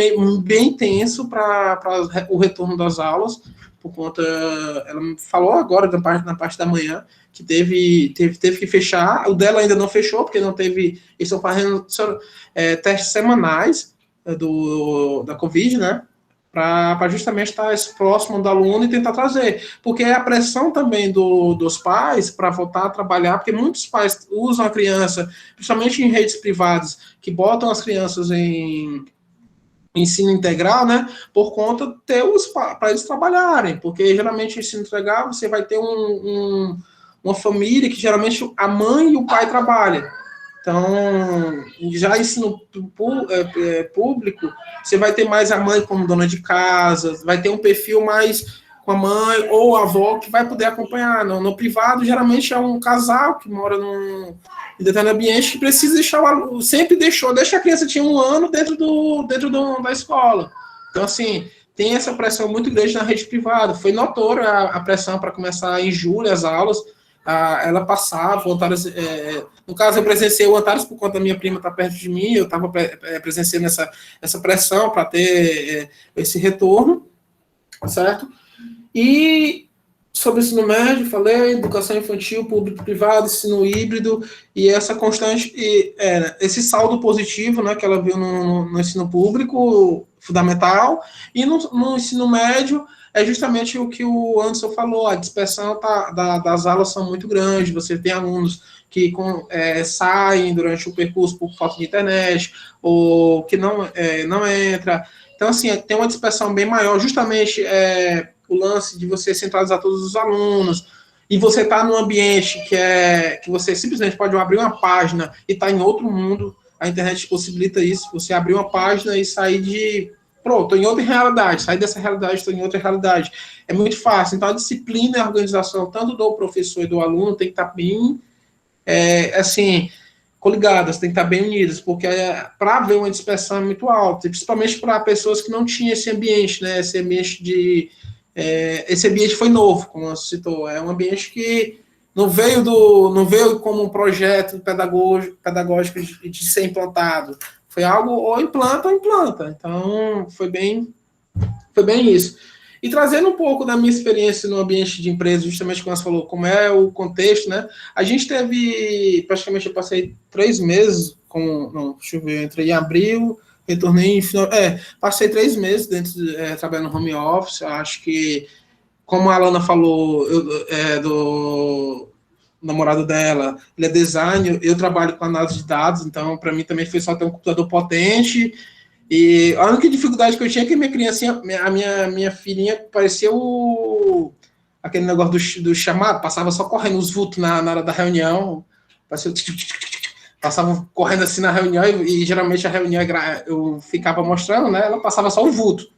bem tenso para o retorno das aulas, por conta. Ela me falou agora, na parte da manhã, que teve que fechar. O dela ainda não fechou, porque não teve. Eles estão fazendo testes semanais da Covid, né? Para justamente estar próximo do aluno e tentar trazer. Porque é a pressão também dos pais para voltar a trabalhar, porque muitos pais usam a criança, principalmente em redes privadas, que botam as crianças em ensino integral, né, por conta de ter para eles trabalharem, porque geralmente em ensino integral você vai ter uma família que geralmente a mãe e o pai trabalham. Então, já ensino público, você vai ter mais a mãe como dona de casa, vai ter um perfil mais com a mãe ou a avó que vai poder acompanhar. No privado, geralmente é um casal que mora num determinado ambiente que precisa deixar sempre deixa a criança tinha 1 ano dentro da escola. Então, assim, tem essa pressão muito grande na rede privada. Foi notória a pressão para começar em julho as aulas. Ela passava, o Antares, no caso eu presenciei o Antares por conta da minha prima estar perto de mim, eu estava presenciando essa pressão para ter esse retorno, certo? E sobre o ensino médio, falei, educação infantil, público-privado, ensino híbrido, e essa constante, esse saldo positivo, né, que ela viu no ensino público, fundamental, e no ensino médio, é justamente o que o Anderson falou, a dispersão das aulas são muito grande, você tem alunos que saem durante o percurso por falta de internet, ou que não entra. Então, assim, tem uma dispersão bem maior, justamente o lance de você centralizar todos os alunos, e você está num ambiente que você simplesmente pode abrir uma página e estar em outro mundo. A internet possibilita isso, você abrir uma página e sair pronto, estou em outra realidade, sair dessa realidade, estou em outra realidade. É muito fácil. Então, a disciplina e a organização, tanto do professor e do aluno, tem que estar bem, coligadas, tem que estar bem unidas, porque para haver uma dispersão é muito alta, principalmente para pessoas que não tinham esse ambiente, né? Esse ambiente foi novo, como você citou. É um ambiente que não veio como um projeto pedagógico de ser implantado. Foi algo ou implanta. Então, foi bem isso. E trazendo um pouco da minha experiência no ambiente de empresa, justamente como você falou, como é o contexto, né? A gente teve, praticamente, eu passei 3 meses deixa eu ver, eu entrei em abril, retornei em final, passei 3 meses trabalhando no home office. Acho que, como a Alana falou, do namorado dela, ele é designer, eu trabalho com análise de dados, então para mim também foi só ter um computador potente. E a única dificuldade que eu tinha é que minha criancinha, minha filhinha, parecia aquele negócio do chamado, passava só correndo os vultos na hora da reunião, passava correndo assim na reunião, e geralmente a reunião eu ficava mostrando, né? Ela passava só o vulto.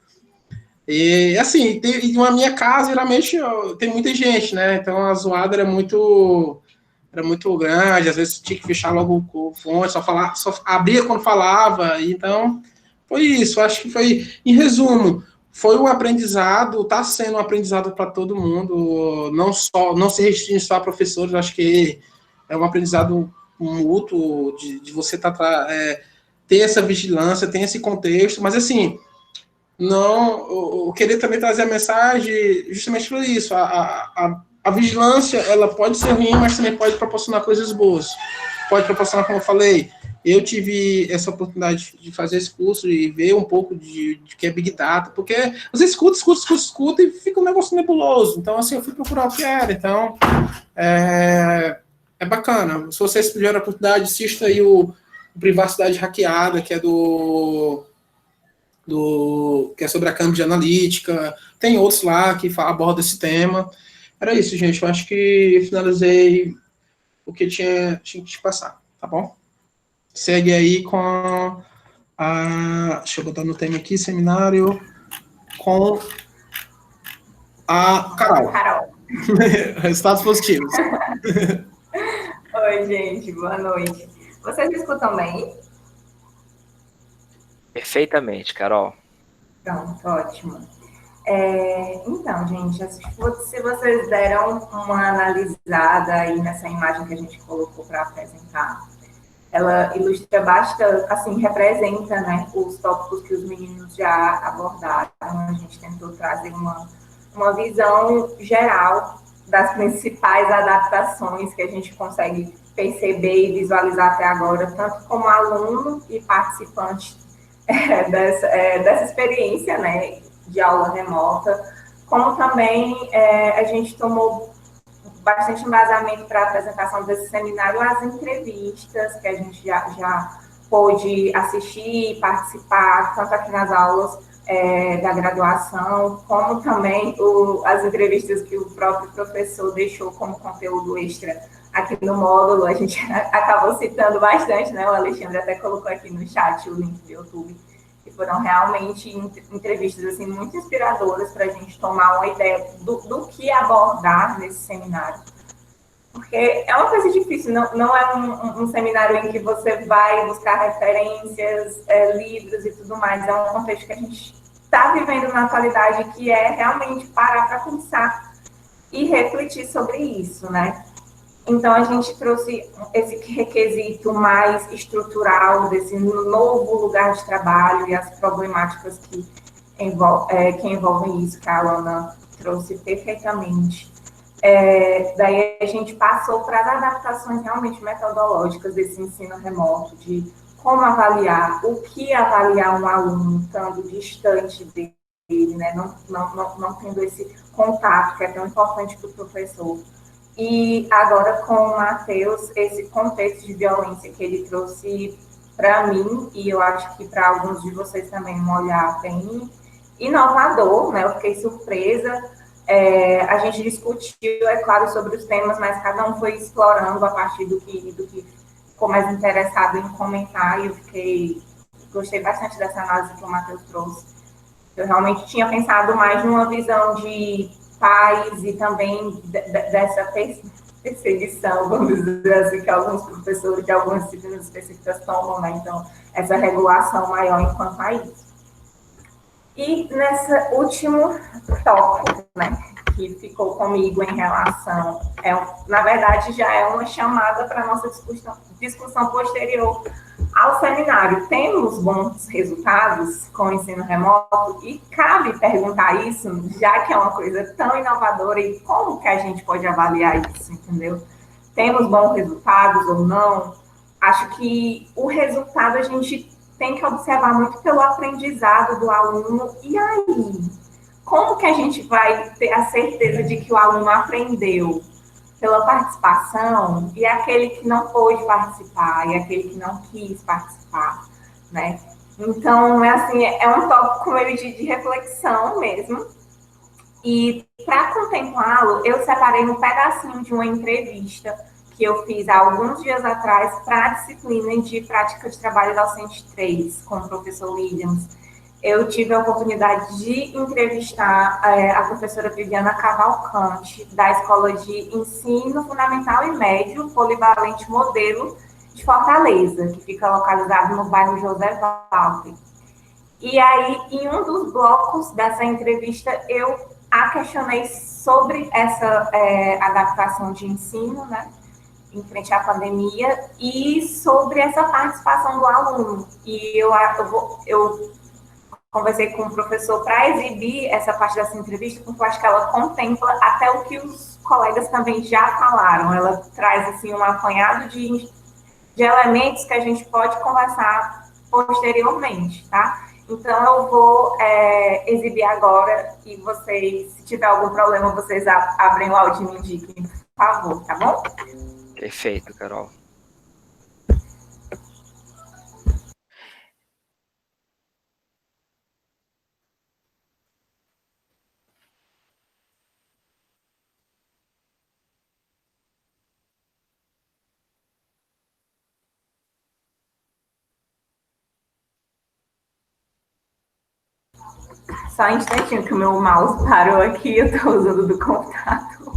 E assim, na minha casa, geralmente, tem muita gente, né? Então a zoada era muito grande, às vezes tinha que fechar logo o fone, só abria quando falava. Então, foi isso. Acho que foi, em resumo, foi um aprendizado, está sendo um aprendizado para todo mundo, não se restringe só a professores. Acho que é um aprendizado mútuo de você ter essa vigilância, ter esse contexto, mas assim, eu queria também trazer a mensagem justamente por isso. A vigilância, ela pode ser ruim, mas também pode proporcionar coisas boas. Pode proporcionar, como eu falei, eu tive essa oportunidade de fazer esse curso e ver um pouco de que é Big Data, porque você escuta e fica um negócio nebuloso. Então, assim, eu fui procurar o que era. Então, é bacana. Se vocês tiverem a oportunidade, assista aí o Privacidade Hackeada, que é que é sobre a Cambridge Analytica. Tem outros lá que abordam esse tema. Era isso, gente. Eu acho que eu finalizei o que tinha que te passar, tá bom? Segue aí com deixa eu botar no tema aqui, seminário com a Carol. Resultados positivos. Oi, gente. Boa noite. Vocês me escutam bem? Perfeitamente, Carol. Pronto, ótimo. Então, gente, se vocês deram uma analisada aí nessa imagem que a gente colocou para apresentar, ela ilustra bastante, assim, representa, né, os tópicos que os meninos já abordaram. A gente tentou trazer uma visão geral das principais adaptações que a gente consegue perceber e visualizar até agora, tanto como aluno e participante dessa experiência, né, de aula remota, como também a gente tomou bastante embasamento para a apresentação desse seminário, as entrevistas que a gente já pôde assistir e participar, tanto aqui nas aulas da graduação, como também as entrevistas que o próprio professor deixou como conteúdo extra aqui no módulo. A gente acabou citando bastante, né? O Alexandre até colocou aqui no chat o link do YouTube, que foram realmente entrevistas assim, muito inspiradoras para a gente tomar uma ideia do que abordar nesse seminário. Porque é uma coisa difícil, não é um seminário em que você vai buscar referências, livros e tudo mais, é um contexto que a gente está vivendo na atualidade, que é realmente parar para pensar e refletir sobre isso, né? Então, a gente trouxe esse requisito mais estrutural desse novo lugar de trabalho e as problemáticas que envolvem isso, que a Alana trouxe perfeitamente. Daí a gente passou para as adaptações realmente metodológicas desse ensino remoto, de como avaliar, o que avaliar um aluno estando distante dele, né? Não tendo esse contato que é tão importante para o professor. E agora com o Matheus, esse contexto de violência que ele trouxe para mim, e eu acho que para alguns de vocês também, um olhar bem inovador, né? Eu fiquei surpresa. A gente discutiu, é claro, sobre os temas, mas cada um foi explorando a partir do que ficou mais interessado em comentar, e eu gostei bastante dessa análise que o Matheus trouxe. Eu realmente tinha pensado mais numa visão de pais e também dessa perseguição, vamos dizer assim, que alguns professores de algumas disciplinas específicas tomam, né? Então, essa regulação maior enquanto país. E nesse último tópico, né, que ficou comigo em relação, na verdade, já é uma chamada para a nossa discussão posterior ao seminário. Temos bons resultados com o ensino remoto? E cabe perguntar isso, já que é uma coisa tão inovadora, e como que a gente pode avaliar isso, entendeu? Temos bons resultados ou não? Acho que o resultado a gente tem que observar muito pelo aprendizado do aluno. E aí, como que a gente vai ter a certeza de que o aluno aprendeu? Pela participação, e aquele que não pôde participar, e aquele que não quis participar, né? Então, é um tópico meio de reflexão mesmo. E, para contemplá-lo, eu separei um pedacinho de uma entrevista que eu fiz há alguns dias atrás para a disciplina de prática de trabalho docente 3, com o professor Williams. Eu tive a oportunidade de entrevistar a professora Viviana Cavalcante, da Escola de Ensino Fundamental e Médio Polivalente Modelo de Fortaleza, que fica localizado no bairro José Walter. E aí, em um dos blocos dessa entrevista, eu a questionei sobre essa adaptação de ensino, né, em frente à pandemia, e sobre essa participação do aluno. E eu conversei com o professor para exibir essa parte dessa entrevista, porque eu acho que ela contempla até o que os colegas também já falaram. Ela traz assim, um apanhado de elementos que a gente pode conversar posteriormente, tá? Então, eu vou exibir agora, e vocês, se tiver algum problema, vocês abrem o áudio e me indiquem, por favor, tá bom? Perfeito, Carol. Só um instantinho que o meu mouse parou aqui, eu estou usando do contato.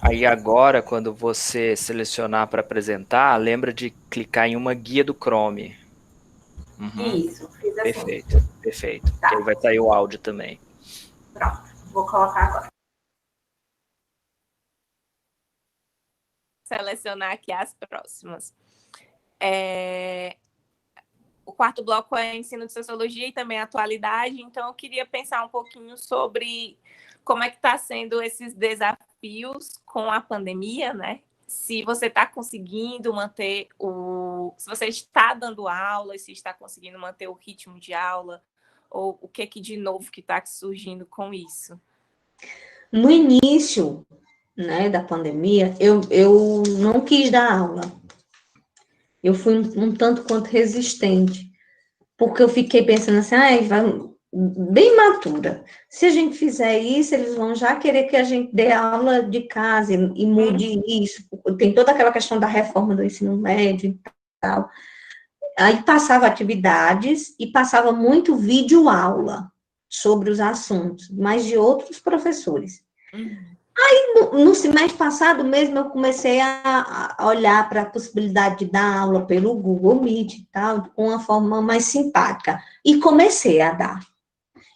Aí agora, quando você selecionar para apresentar, lembra de clicar em uma guia do Chrome. Uhum. Isso, fiz assim. Perfeito, perfeito. Tá. Que aí vai sair o áudio também. Pronto, vou colocar agora. Selecionar aqui as próximas. O quarto bloco é ensino de sociologia e também atualidade, então eu queria pensar um pouquinho sobre como é que está sendo esses desafios com a pandemia, né? Se você está conseguindo manter se você está dando aula, se está conseguindo manter o ritmo de aula, ou o que de novo que está surgindo com isso? No início, né, da pandemia, eu não quis dar aula. Eu fui um tanto quanto resistente, porque eu fiquei pensando assim, bem matura. Se a gente fizer isso, eles vão já querer que a gente dê aula de casa e mude isso. Tem toda aquela questão da reforma do ensino médio e tal. Aí passava atividades e passava muito vídeo aula sobre os assuntos, mas de outros professores. No semestre passado mesmo, eu comecei a olhar para a possibilidade de dar aula pelo Google Meet e tal, com uma forma mais simpática. E comecei a dar.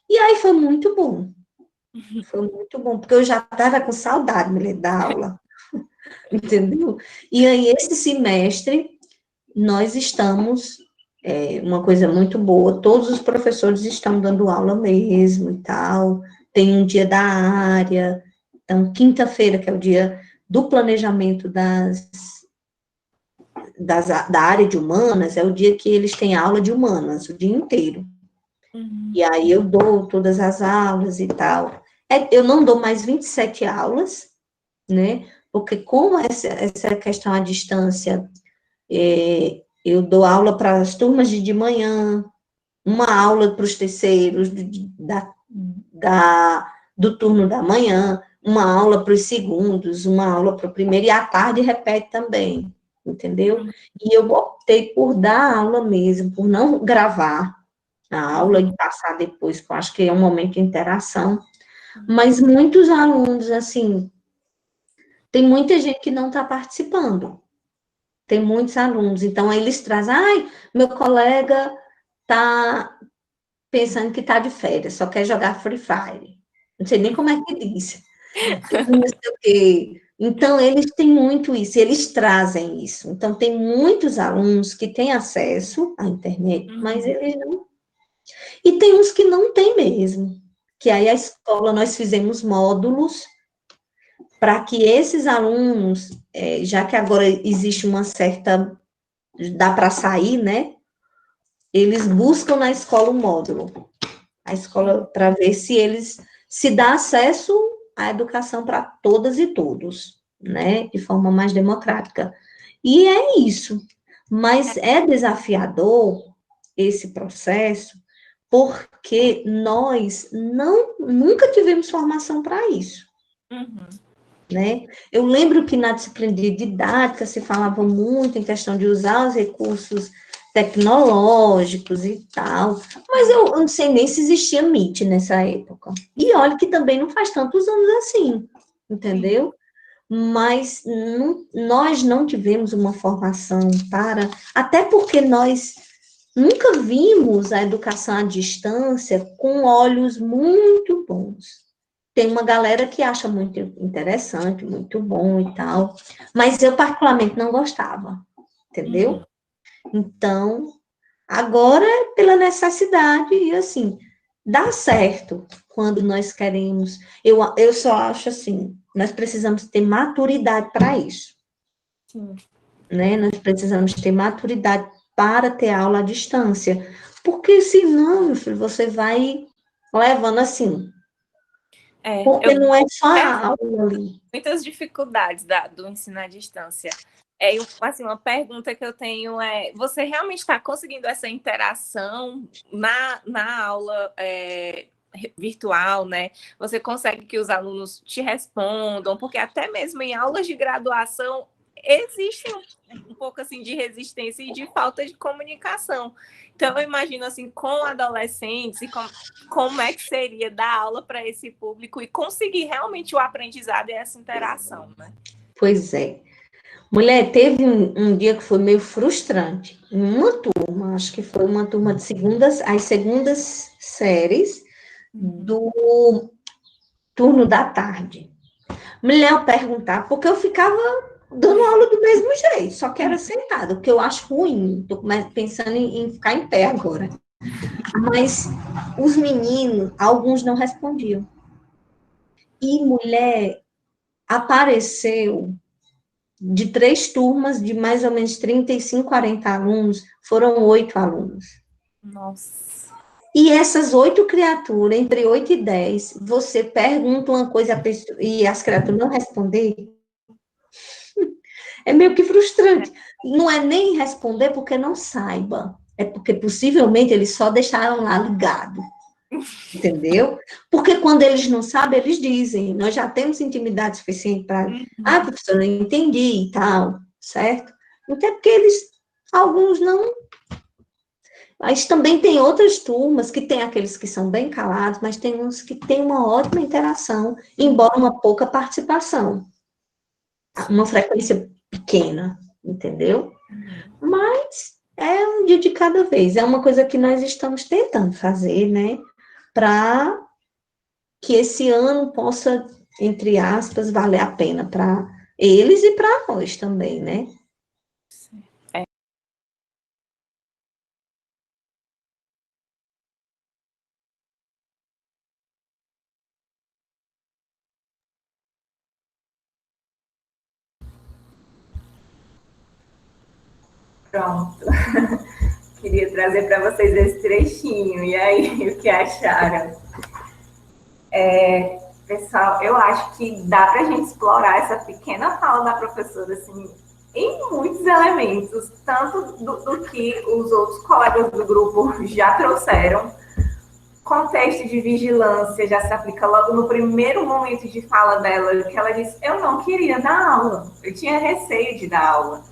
E aí foi muito bom. Foi muito bom, porque eu já estava com saudade, mulher, da aula. Entendeu? E aí, esse semestre, nós estamos, uma coisa muito boa, todos os professores estão dando aula mesmo e tal. Tem um dia da área. Então, quinta-feira, que é o dia do planejamento da área de humanas, é o dia que eles têm aula de humanas, o dia inteiro. E aí eu dou todas as aulas e tal. Eu não dou mais 27 aulas, né? Porque como essa questão à distância, eu dou aula para as turmas de manhã, uma aula para os terceiros do turno da manhã, uma aula para os segundos, uma aula para o primeiro, e à tarde repete também, entendeu? E eu optei por dar aula mesmo, por não gravar a aula e passar depois, que eu acho que é um momento de interação. Mas muitos alunos, assim, tem muita gente que não está participando. Tem muitos alunos, então eles trazem, meu colega está pensando que está de férias, só quer jogar Free Fire. Não sei nem como é que diz. Não sei o quê. Então, eles têm muito isso, eles trazem isso. Então, tem muitos alunos que têm acesso à internet, mas eles não. E tem uns que não têm mesmo. Que aí a escola, nós fizemos módulos para que esses alunos, já que agora existe uma certa, dá para sair, né? Eles buscam na escola um módulo. A escola, para ver se dá acesso à educação para todas e todos, né? De forma mais democrática. E é isso. Mas é desafiador esse processo, porque nós nunca tivemos formação para isso. Né? Eu lembro que na disciplina de didática se falava muito em questão de usar os recursos tecnológicos e tal, mas eu não sei nem se existia Meet nessa época. E olha que também não faz tantos anos assim, entendeu? Mas nós não tivemos uma formação até porque nós nunca vimos a educação à distância com olhos muito bons. Tem uma galera que acha muito interessante, muito bom e tal, mas eu particularmente não gostava, entendeu? Então, agora é pela necessidade, e assim, dá certo quando nós queremos. Eu só acho assim, nós precisamos ter maturidade para isso. Né? Nós precisamos ter maturidade para ter aula à distância. Porque senão, meu filho, você vai levando assim. Porque não é só a aula ali. Muitas dificuldades do ensino à distância. Assim, uma pergunta que eu tenho é, você realmente está conseguindo essa interação na aula virtual, né? Você consegue que os alunos te respondam, porque até mesmo em aulas de graduação existe um pouco assim de resistência e de falta de comunicação. Então, eu imagino assim, com adolescentes, e como é que seria dar aula para esse público e conseguir realmente o aprendizado e essa interação, né? Pois é. Mulher, teve um dia que foi meio frustrante. Uma turma, acho que foi uma turma de as segundas séries do turno da tarde. Mulher, eu perguntar, porque eu ficava dando aula do mesmo jeito, só que era sentado, porque eu acho ruim. Estou pensando em ficar em pé agora. Mas os meninos, alguns não respondiam. E, mulher, apareceu de 3 turmas, de mais ou menos 35, 40 alunos, foram 8 alunos. Nossa. E essas 8 criaturas, entre 8 e 10, você pergunta uma coisa e as criaturas não respondem, é meio que frustrante. Não é nem responder porque não saiba, é porque possivelmente eles só deixaram lá ligado. Entendeu? Porque quando eles não sabem, eles dizem, nós já temos intimidade suficiente para, professora, eu entendi e tal, certo? Até porque alguns não. Mas também tem outras turmas que tem aqueles que são bem calados, mas tem uns que têm uma ótima interação, embora uma pouca participação, uma frequência pequena, entendeu? Mas é um dia de cada vez, é uma coisa que nós estamos tentando fazer, né? Para que esse ano possa, entre aspas, valer a pena para eles e para nós também, né? Pronto. Queria trazer para vocês esse trechinho. E aí, o que acharam? Pessoal, eu acho que dá para a gente explorar essa pequena fala da professora, assim, em muitos elementos, tanto do que os outros colegas do grupo já trouxeram. Contexto de vigilância já se aplica logo no primeiro momento de fala dela, que ela disse, eu não queria dar aula, eu tinha receio de dar aula.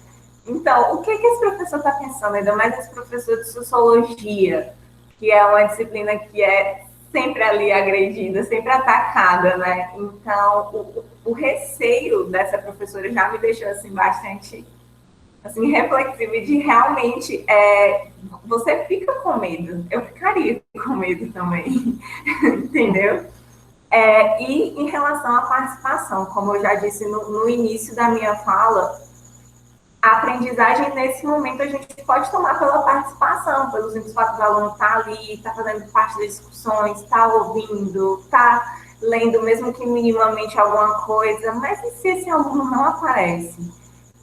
Então, o que esse professor está pensando, ainda mais esse professor de sociologia, que é uma disciplina que é sempre ali agredida, sempre atacada, né? Então, o receio dessa professora já me deixou, assim, bastante, assim, reflexiva e de realmente, você fica com medo. Eu ficaria com medo também, entendeu? E em relação à participação, como eu já disse no início da minha fala, a aprendizagem, nesse momento, a gente pode tomar pela participação, pelo simples fato do aluno estar ali, estar fazendo parte das discussões, estar ouvindo, estar lendo, mesmo que minimamente alguma coisa, mas e se esse aluno não aparece?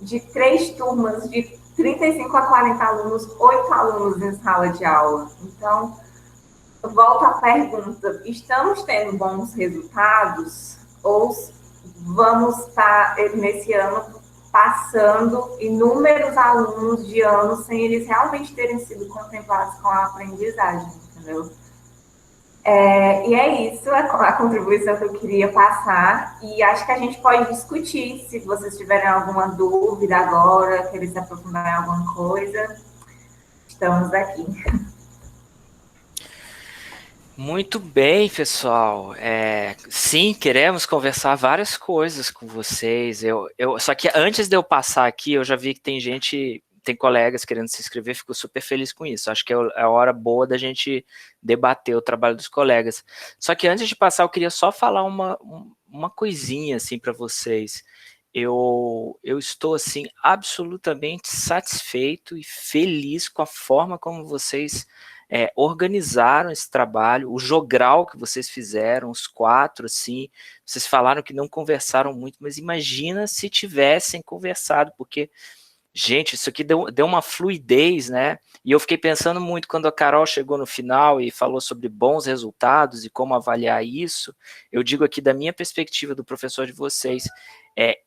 De 3 turmas, de 35 a 40 alunos, 8 alunos em sala de aula. Então, volto à pergunta, estamos tendo bons resultados ou vamos estar, nesse ano, passando inúmeros alunos de anos sem eles realmente terem sido contemplados com a aprendizagem, entendeu? E é isso a contribuição que eu queria passar, e acho que a gente pode discutir, se vocês tiverem alguma dúvida agora, querem se aprofundar em alguma coisa, estamos aqui. Muito bem, pessoal. Sim, queremos conversar várias coisas com vocês. Só que antes de eu passar aqui, eu já vi que tem colegas querendo se inscrever, fico super feliz com isso. Acho que é a hora boa da gente debater o trabalho dos colegas. Só que antes de passar, eu queria só falar uma coisinha assim para vocês. Eu estou assim absolutamente satisfeito e feliz com a forma como vocês organizaram esse trabalho, o jogral que vocês fizeram, os 4, assim, vocês falaram que não conversaram muito, mas imagina se tivessem conversado, porque, gente, isso aqui deu uma fluidez, né? E eu fiquei pensando muito quando a Carol chegou no final e falou sobre bons resultados e como avaliar isso. Eu digo aqui da minha perspectiva, do professor de vocês,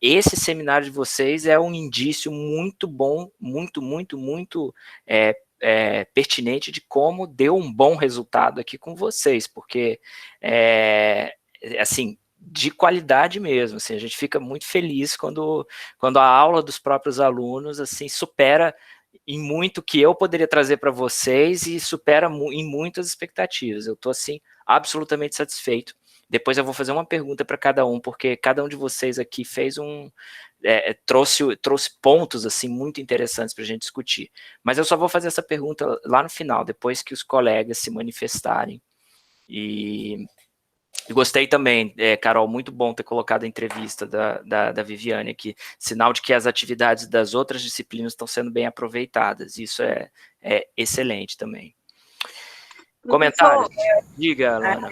esse seminário de vocês é um indício muito bom, muito pertinente de como deu um bom resultado aqui com vocês, porque, assim, de qualidade mesmo, assim, a gente fica muito feliz quando a aula dos próprios alunos, assim, supera em muito que eu poderia trazer para vocês e supera em muitas expectativas. Eu estou, assim, absolutamente satisfeito. Depois eu vou fazer uma pergunta para cada um, porque cada um de vocês aqui fez trouxe pontos assim muito interessantes para a gente discutir. Mas eu só vou fazer essa pergunta lá no final, depois que os colegas se manifestarem. E gostei também, Carol, muito bom ter colocado a entrevista da Viviane aqui, sinal de que as atividades das outras disciplinas estão sendo bem aproveitadas, isso é excelente também. Comentários? Diga, Lana.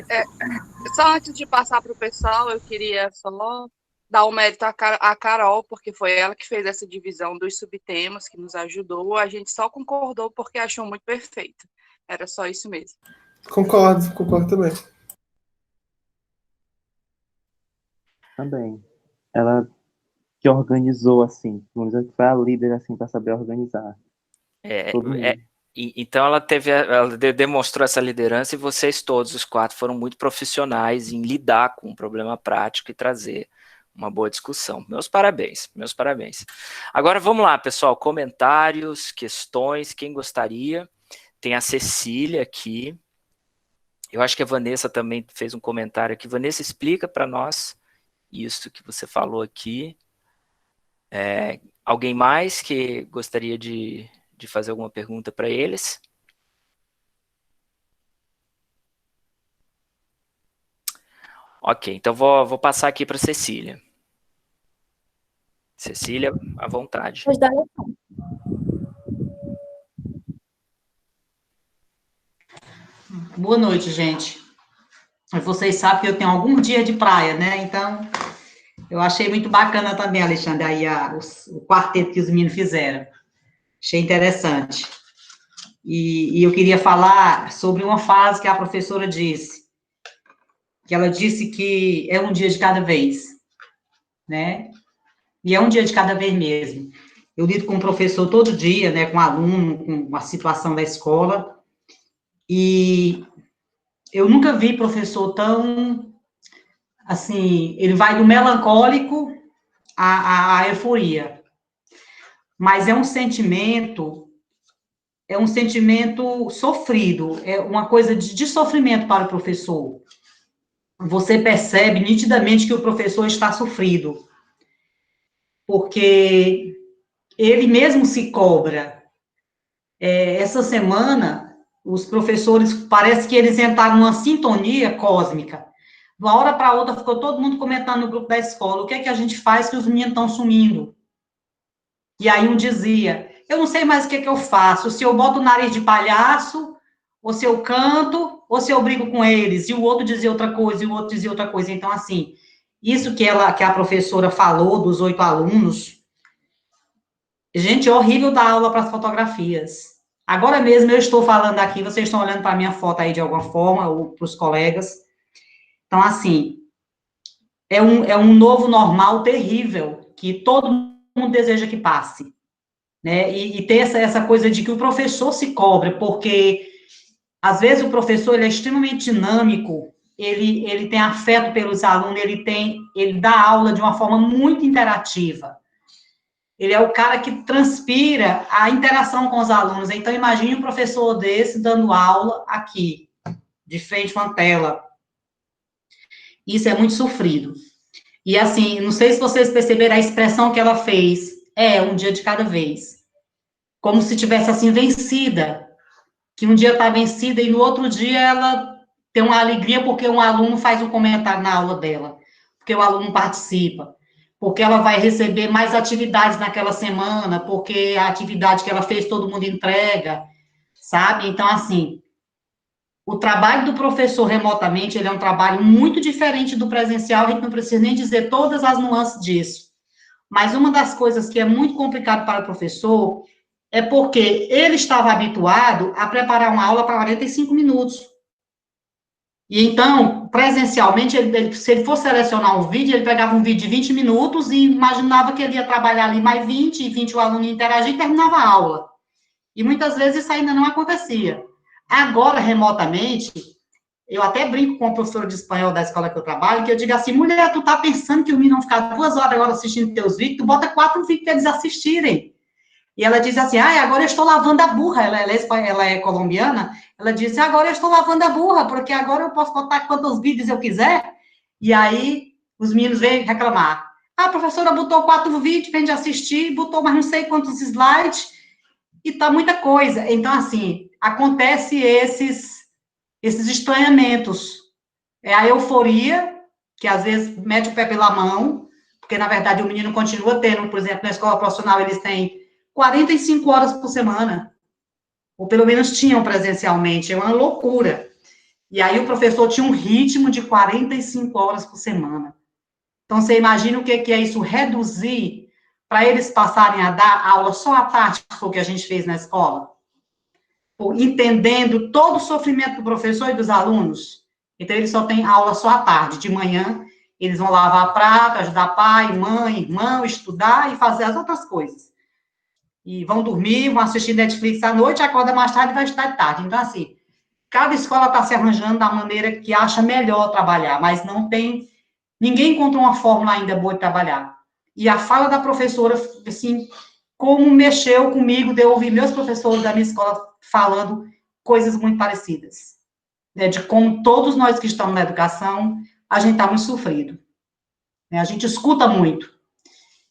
Só antes de passar para o pessoal, eu queria só dar o mérito à Carol, porque foi ela que fez essa divisão dos subtemas, que nos ajudou. A gente só concordou porque achou muito perfeito. Era só isso mesmo. Concordo também. Também. Ela que organizou, assim, vamos dizer que foi a líder, assim, para saber organizar. Então ela demonstrou essa liderança e vocês todos, os 4, foram muito profissionais em lidar com um problema prático e trazer uma boa discussão. Meus parabéns, meus parabéns. Agora vamos lá, pessoal, comentários, questões, quem gostaria? Tem a Cecília aqui. Eu acho que a Vanessa também fez um comentário aqui. Vanessa, explica para nós isso que você falou aqui. Alguém mais que gostaria de fazer alguma pergunta para eles? Ok, então vou passar aqui para Cecília. Cecília, à vontade. Boa noite, gente. Vocês sabem que eu tenho algum dia de praia, né? Então, eu achei muito bacana também, Alexandre, aí o quarteto que os meninos fizeram. Achei interessante. E eu queria falar sobre uma frase que a professora disse, que ela disse que é um dia de cada vez, né? E é um dia de cada vez mesmo. Eu lido com o professor todo dia, né, com aluno, com a situação da escola, e eu nunca vi professor tão, assim, ele vai do melancólico à euforia, mas é um sentimento sofrido, é uma coisa de sofrimento para o professor. Você percebe nitidamente que o professor está sofrido, porque ele mesmo se cobra. Essa semana, os professores, parece que eles entraram numa sintonia cósmica. De uma hora para outra, ficou todo mundo comentando no grupo da escola, o que é que a gente faz que os meninos estão sumindo? E aí um dizia, eu não sei mais o que é que eu faço, se eu boto o nariz de palhaço, ou se eu canto, ou se eu brigo com eles, e o outro dizia outra coisa, e o outro dizia outra coisa. Então, assim, isso que a professora falou dos 8 alunos, gente, é horrível dar aula para as fotografias. Agora mesmo eu estou falando aqui, vocês estão olhando para a minha foto aí de alguma forma, ou para os colegas. Então, assim, é um novo normal terrível, que todo mundo deseja que passe, né? E ter essa coisa de que o professor se cobre, porque, às vezes, o professor, ele é extremamente dinâmico, ele tem afeto pelos alunos, ele dá aula de uma forma muito interativa. Ele é o cara que transpira a interação com os alunos. Então, imagine um professor desse dando aula aqui, de frente a uma tela. Isso é muito sofrido. E, assim, não sei se vocês perceberam a expressão que ela fez. Um dia de cada vez. Como se tivesse, assim, vencida. Que um dia está vencida e no outro dia ela tem uma alegria porque um aluno faz um comentário na aula dela. Porque o aluno participa. Porque ela vai receber mais atividades naquela semana, porque a atividade que ela fez todo mundo entrega, sabe? Então, assim, o trabalho do professor remotamente, ele é um trabalho muito diferente do presencial, a gente não precisa nem dizer todas as nuances disso. Mas uma das coisas que é muito complicado para o professor é porque ele estava habituado a preparar uma aula para 45 minutos. E então, presencialmente, se ele fosse selecionar um vídeo, ele pegava um vídeo de 20 minutos e imaginava que ele ia trabalhar ali mais 20, e 20 o aluno ia interagir e terminava a aula. E muitas vezes isso ainda não acontecia. Agora, remotamente, eu até brinco com o professor de espanhol da escola que eu trabalho, que eu digo assim, mulher, tu tá pensando que o menino não ficar 2 horas agora assistindo teus vídeos, tu bota 4 vídeos para eles assistirem. E ela diz assim, agora eu estou lavando a burra, ela é colombiana, ela disse, agora eu estou lavando a burra, porque agora eu posso botar quantos vídeos eu quiser, e aí os meninos vêm reclamar. A professora botou 4 vídeos para a gente assistir, botou mais não sei quantos slides, e tá muita coisa. Então, assim, acontece esses estranhamentos. É a euforia, que às vezes mete o pé pela mão, porque, na verdade, o menino continua tendo, por exemplo, na escola profissional, eles têm 45 horas por semana, ou pelo menos tinham presencialmente, é uma loucura. E aí o professor tinha um ritmo de 45 horas por semana. Então, você imagina o que é isso, reduzir para eles passarem a dar aula só à tarde, que foi o que a gente fez na escola, entendendo todo o sofrimento do professor e dos alunos. Então, eles só têm aula só à tarde, de manhã, eles vão lavar prato, ajudar pai, mãe, irmão, estudar e fazer as outras coisas. e vão dormir, vão assistir Netflix à noite, acorda mais tarde e vai estudar de tarde. Então, assim, cada escola está se arranjando da maneira que acha melhor trabalhar, mas não tem, ninguém encontrou uma fórmula ainda boa de trabalhar. E a fala da professora, assim, como mexeu comigo, de eu ouvir meus professores da minha escola falando coisas muito parecidas, né, de como todos nós que estamos na educação, a gente está muito sofrido, né, a gente escuta muito,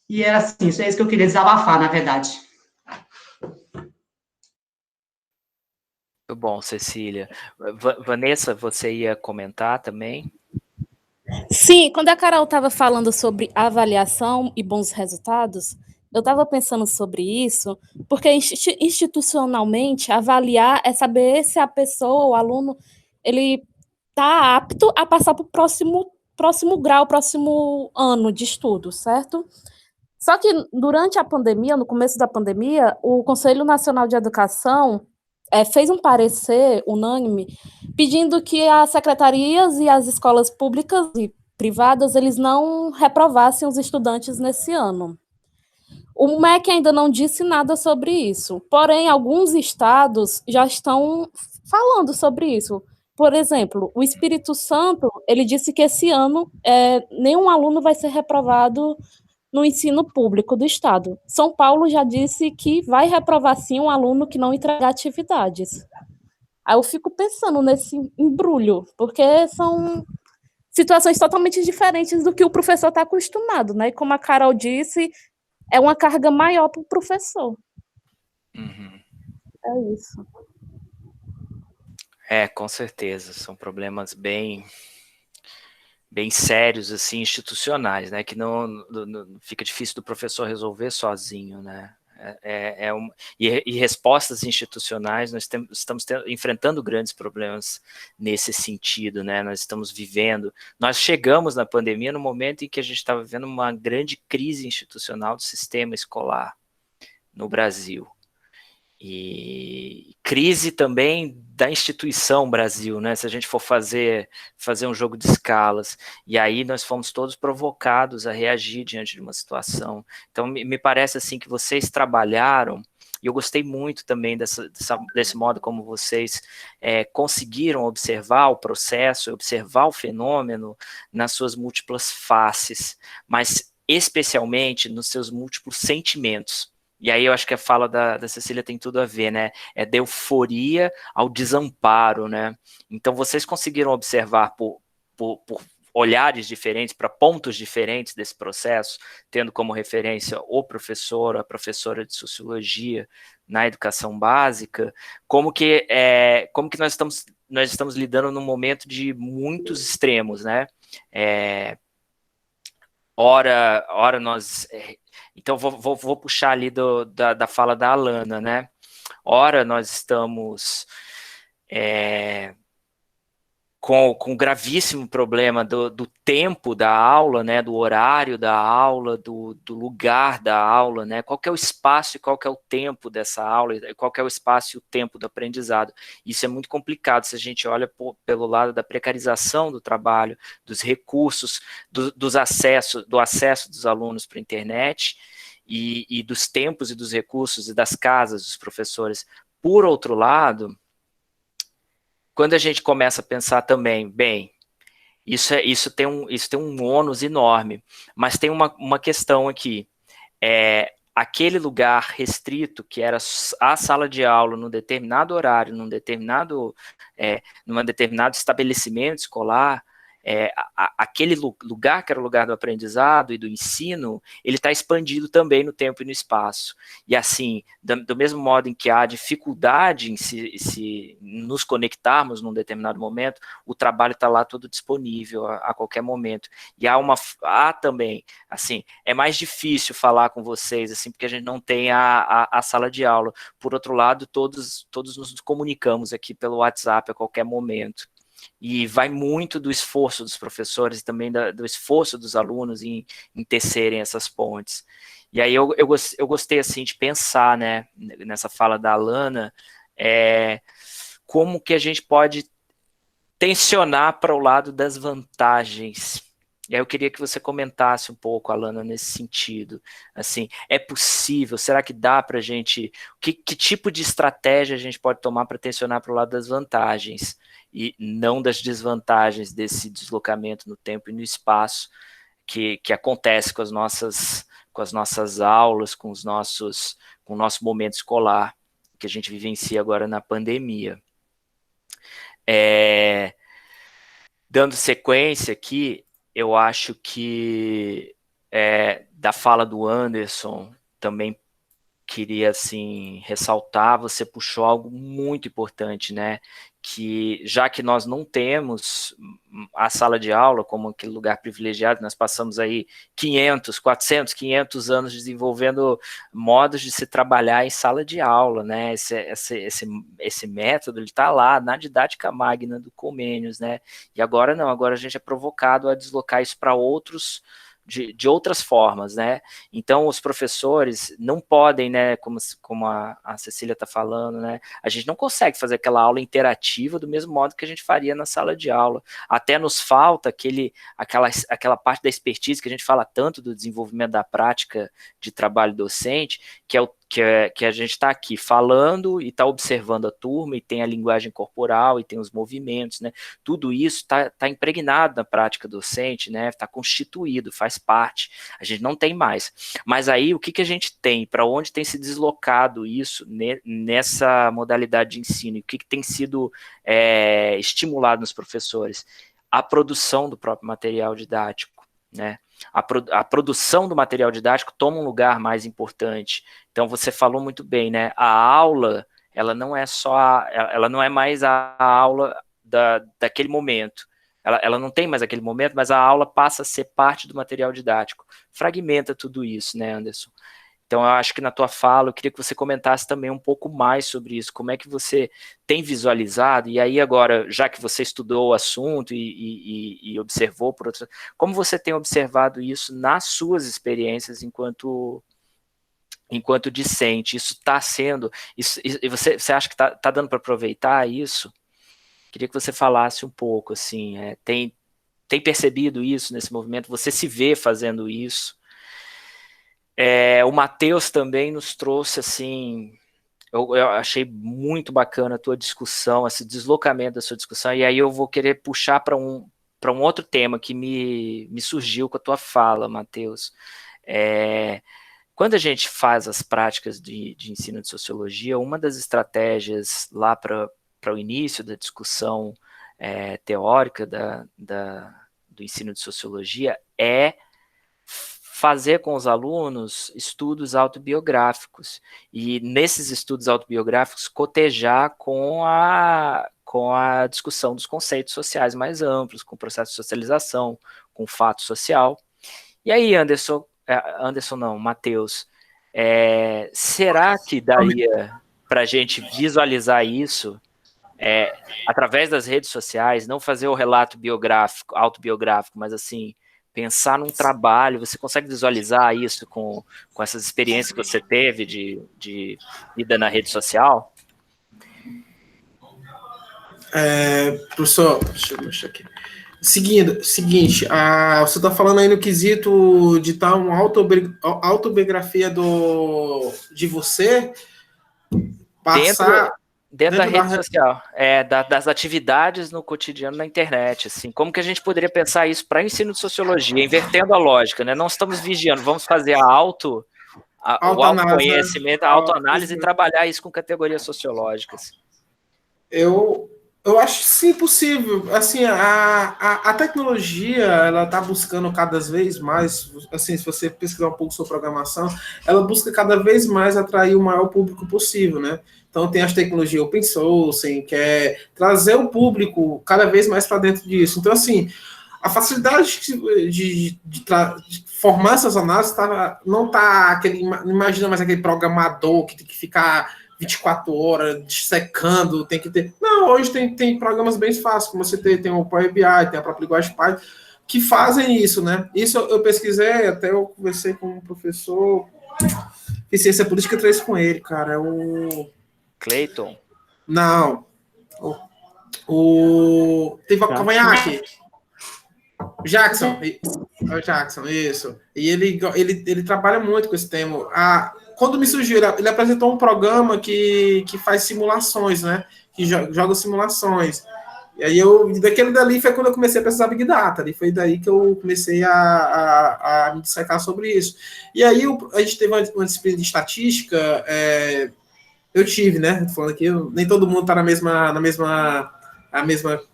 e era assim, isso é isso que eu queria desabafar, na verdade. Muito bom, Cecília. Vanessa, você ia comentar também? Sim, quando a Carol estava falando sobre avaliação e bons resultados, eu estava pensando sobre isso, porque institucionalmente avaliar é saber se a pessoa, o aluno, ele está apto a passar para o próximo grau, próximo ano de estudo, certo? Só que durante a pandemia, no começo da pandemia, o Conselho Nacional de Educação fez um parecer unânime pedindo que as secretarias e as escolas públicas e privadas eles não reprovassem os estudantes nesse ano. O MEC ainda não disse nada sobre isso, porém, alguns estados já estão falando sobre isso. Por exemplo, o Espírito Santo, ele disse que esse ano nenhum aluno vai ser reprovado no ensino público do estado. São Paulo já disse que vai reprovar sim um aluno que não entregar atividades. Aí eu fico pensando nesse embrulho, porque são situações totalmente diferentes do que o professor está acostumado, né? E como a Carol disse, é uma carga maior para o professor. Uhum. É isso. Com certeza, são problemas bem sérios, assim, institucionais, né, que não fica difícil do professor resolver sozinho, né, e respostas institucionais, nós estamos enfrentando grandes problemas nesse sentido, né, nós chegamos na pandemia no momento em que a gente estava vivendo uma grande crise institucional do sistema escolar no Brasil, e crise também da instituição Brasil, né? Se a gente for fazer um jogo de escalas, e aí nós fomos todos provocados a reagir diante de uma situação. Então, me parece assim que vocês trabalharam, e eu gostei muito também desse modo como vocês conseguiram observar o processo, observar o fenômeno nas suas múltiplas faces, mas especialmente nos seus múltiplos sentimentos. E aí eu acho que a fala da Cecília tem tudo a ver, né? É da euforia ao desamparo, né? Então vocês conseguiram observar por olhares diferentes, para pontos diferentes desse processo, tendo como referência o professor, a professora de sociologia na educação básica, como que nós estamos lidando num momento de muitos extremos, né? Ora nós... Então, vou puxar ali da fala da Alana, né? Ora, nós estamos com um gravíssimo problema do tempo da aula, né? Do horário da aula, do lugar da aula, né? Qual que é o espaço e qual que é o tempo dessa aula, qual que é o espaço e o tempo do aprendizado. Isso é muito complicado se a gente olha pelo lado da precarização do trabalho, dos recursos, do acesso dos alunos para a internet, e dos tempos e dos recursos e das casas dos professores. Por outro lado, quando a gente começa a pensar também, bem, isso tem um ônus enorme, mas tem uma questão aqui, aquele lugar restrito que era a sala de aula num determinado horário, num determinado estabelecimento escolar, aquele lugar que era o lugar do aprendizado e do ensino, ele está expandido também no tempo e no espaço. E assim, do mesmo modo em que há dificuldade em se nos conectarmos num determinado momento, o trabalho está lá todo disponível a qualquer momento. E há também, assim, é mais difícil falar com vocês, assim, porque a gente não tem a sala de aula. Por outro lado, todos nos comunicamos aqui pelo WhatsApp a qualquer momento. E vai muito do esforço dos professores e também do esforço dos alunos em tecerem essas pontes. E aí eu gostei assim, de pensar, né, nessa fala da Alana, como que a gente pode tensionar para o lado das vantagens E aí eu queria que você comentasse um pouco, Alana, nesse sentido. Assim, é possível? Será que dá para a gente... Que tipo de estratégia a gente pode tomar para tensionar para o lado das vantagens e não das desvantagens desse deslocamento no tempo e no espaço que acontece com as nossas aulas, com o nosso momento escolar que a gente vivencia agora na pandemia. Dando sequência aqui, eu acho que da fala do Anderson, também queria assim, ressaltar, você puxou algo muito importante, né? Que já que nós não temos a sala de aula como aquele lugar privilegiado, nós passamos aí 400, 500 anos desenvolvendo modos de se trabalhar em sala de aula, né? Esse método, ele está lá na didática magna do Comênios, né? E agora não, agora a gente é provocado a deslocar isso para de outras formas, né? Então, os professores não podem, né, como a Cecília está falando, né, a gente não consegue fazer aquela aula interativa do mesmo modo que a gente faria na sala de aula. Até nos falta aquela parte da expertise que a gente fala tanto do desenvolvimento da prática de trabalho docente, que a gente está aqui falando e está observando a turma, e tem a linguagem corporal, e tem os movimentos, né? Tudo isso está impregnado na prática docente, né? Está constituído, faz parte. A gente não tem mais. Mas aí, o que a gente tem? Para onde tem se deslocado isso nessa modalidade de ensino? E o que tem sido estimulado nos professores? A produção do próprio material didático, né? A produção do material didático toma um lugar mais importante. Então, você falou muito bem, né? A aula, ela não é mais a aula daquele momento. Ela não tem mais aquele momento, mas a aula passa a ser parte do material didático. Fragmenta tudo isso, né, Anderson? Então, eu acho que na tua fala, eu queria que você comentasse também um pouco mais sobre isso, como é que você tem visualizado, e aí agora, já que você estudou o assunto e observou, como você tem observado isso nas suas experiências enquanto discente? Isso está sendo, e você acha que está dando para aproveitar isso? Queria que você falasse um pouco, assim, tem percebido isso nesse movimento? Você se vê fazendo isso? O Matheus também nos trouxe, assim, eu achei muito bacana a tua discussão, esse deslocamento da sua discussão, e aí eu vou querer puxar para um outro tema que me surgiu com a tua fala, Matheus. Quando a gente faz as práticas de ensino de sociologia, uma das estratégias lá para o início da discussão teórica do ensino de sociologia é fazer com os alunos estudos autobiográficos, e nesses estudos autobiográficos cotejar com a discussão dos conceitos sociais mais amplos, com o processo de socialização, com o fato social. E aí, Matheus, será que daria para a gente visualizar isso através das redes sociais, não fazer o relato autobiográfico, mas assim, pensar num trabalho? Você consegue visualizar isso com essas experiências que você teve de vida na rede social? Professor, deixa eu mexer aqui. Seguinte, você está falando aí no quesito de estar uma autobiografia de você, passar... Dentro da rede social, das atividades no cotidiano na internet, assim, como que a gente poderia pensar isso para ensino de sociologia, invertendo a lógica, né? Não estamos vigiando, vamos fazer o autoconhecimento, a autoanálise e trabalhar isso com categorias sociológicas. Eu acho sim possível. Assim, a tecnologia, ela está buscando cada vez mais, assim, se você pesquisar um pouco sobre programação, ela busca cada vez mais atrair o maior público possível, né? Então, tem as tecnologias open source, que é trazer o público cada vez mais para dentro disso. Então, assim, a facilidade de formar essas análises não está imagina mais aquele programador que tem que ficar 24 horas dissecando, tem que ter... Não, hoje tem programas bem fáceis, como você tem o Power BI, tem a própria linguagem Python, que fazem isso, né? Isso eu pesquisei, até eu conversei com um professor, fiz ciência política 3 com ele, cara, Cleiton? Não. Teve a Cavanhaque. Jackson, é o Jackson, isso. E ele trabalha muito com esse tema. Quando me surgiu, ele apresentou um programa que faz simulações, né? Que joga simulações. E aí daquele dali foi quando eu comecei a pesquisar Big Data. E foi daí que eu comecei a me dissecar sobre isso. E aí a gente teve uma disciplina de estatística, eu tive, né? Tô falando aqui, nem todo mundo está na mesma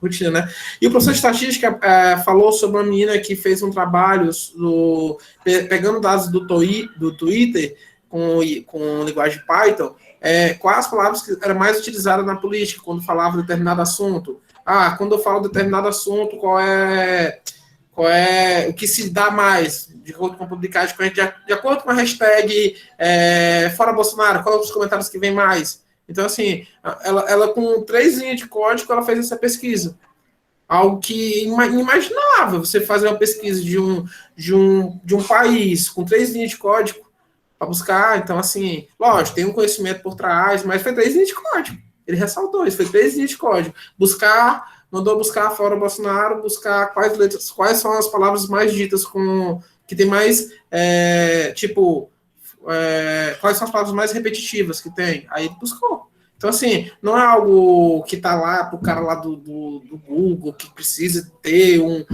rotina, né? E o professor de estatística falou sobre uma menina que fez um trabalho pegando dados do Twitter com linguagem Python, quais as palavras que eram mais utilizadas na política quando falava de determinado assunto. Quando eu falo de determinado assunto, qual é o que se dá mais, de acordo com a publicagem, de acordo com a hashtag Fora Bolsonaro, qual os comentários que vem mais. Então, assim, ela com 3 linhas de código, ela fez essa pesquisa. Algo que inimaginável, você fazer uma pesquisa de um país com 3 linhas de código para buscar. Então, assim, lógico, tem um conhecimento por trás, mas foi 3 linhas de código. Ele ressaltou isso, foi 3 linhas de código. Mandou buscar fora Bolsonaro, buscar quais são as palavras mais ditas que tem mais, quais são as palavras mais repetitivas que tem. Aí ele buscou. Então, assim, não é algo que está lá para o cara lá do Google, que precisa ter um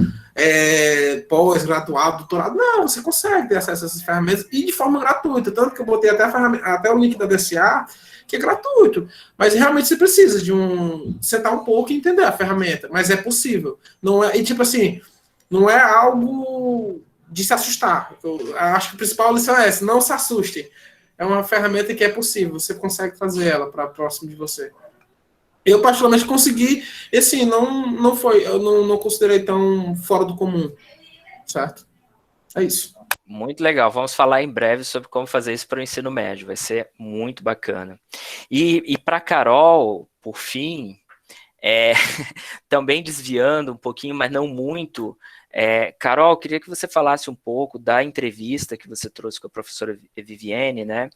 pós-graduado, doutorado. Não, você consegue ter acesso a essas ferramentas e de forma gratuita. Tanto que eu botei até o link da DSA, que é gratuito. Mas realmente você precisa de sentar um pouco e entender a ferramenta. Mas é possível. Não é, e tipo assim, não é algo de se assustar. Eu acho que a principal lição é essa, não se assustem. É uma ferramenta que é possível, você consegue fazer ela para próximo de você. Eu, particularmente, consegui, e assim, eu não considerei tão fora do comum, certo? É isso. Muito legal, vamos falar em breve sobre como fazer isso para o ensino médio, vai ser muito bacana. E para a Carol, por fim, também desviando um pouquinho, mas não muito, Carol, queria que você falasse um pouco da entrevista que você trouxe com a professora Viviane, né?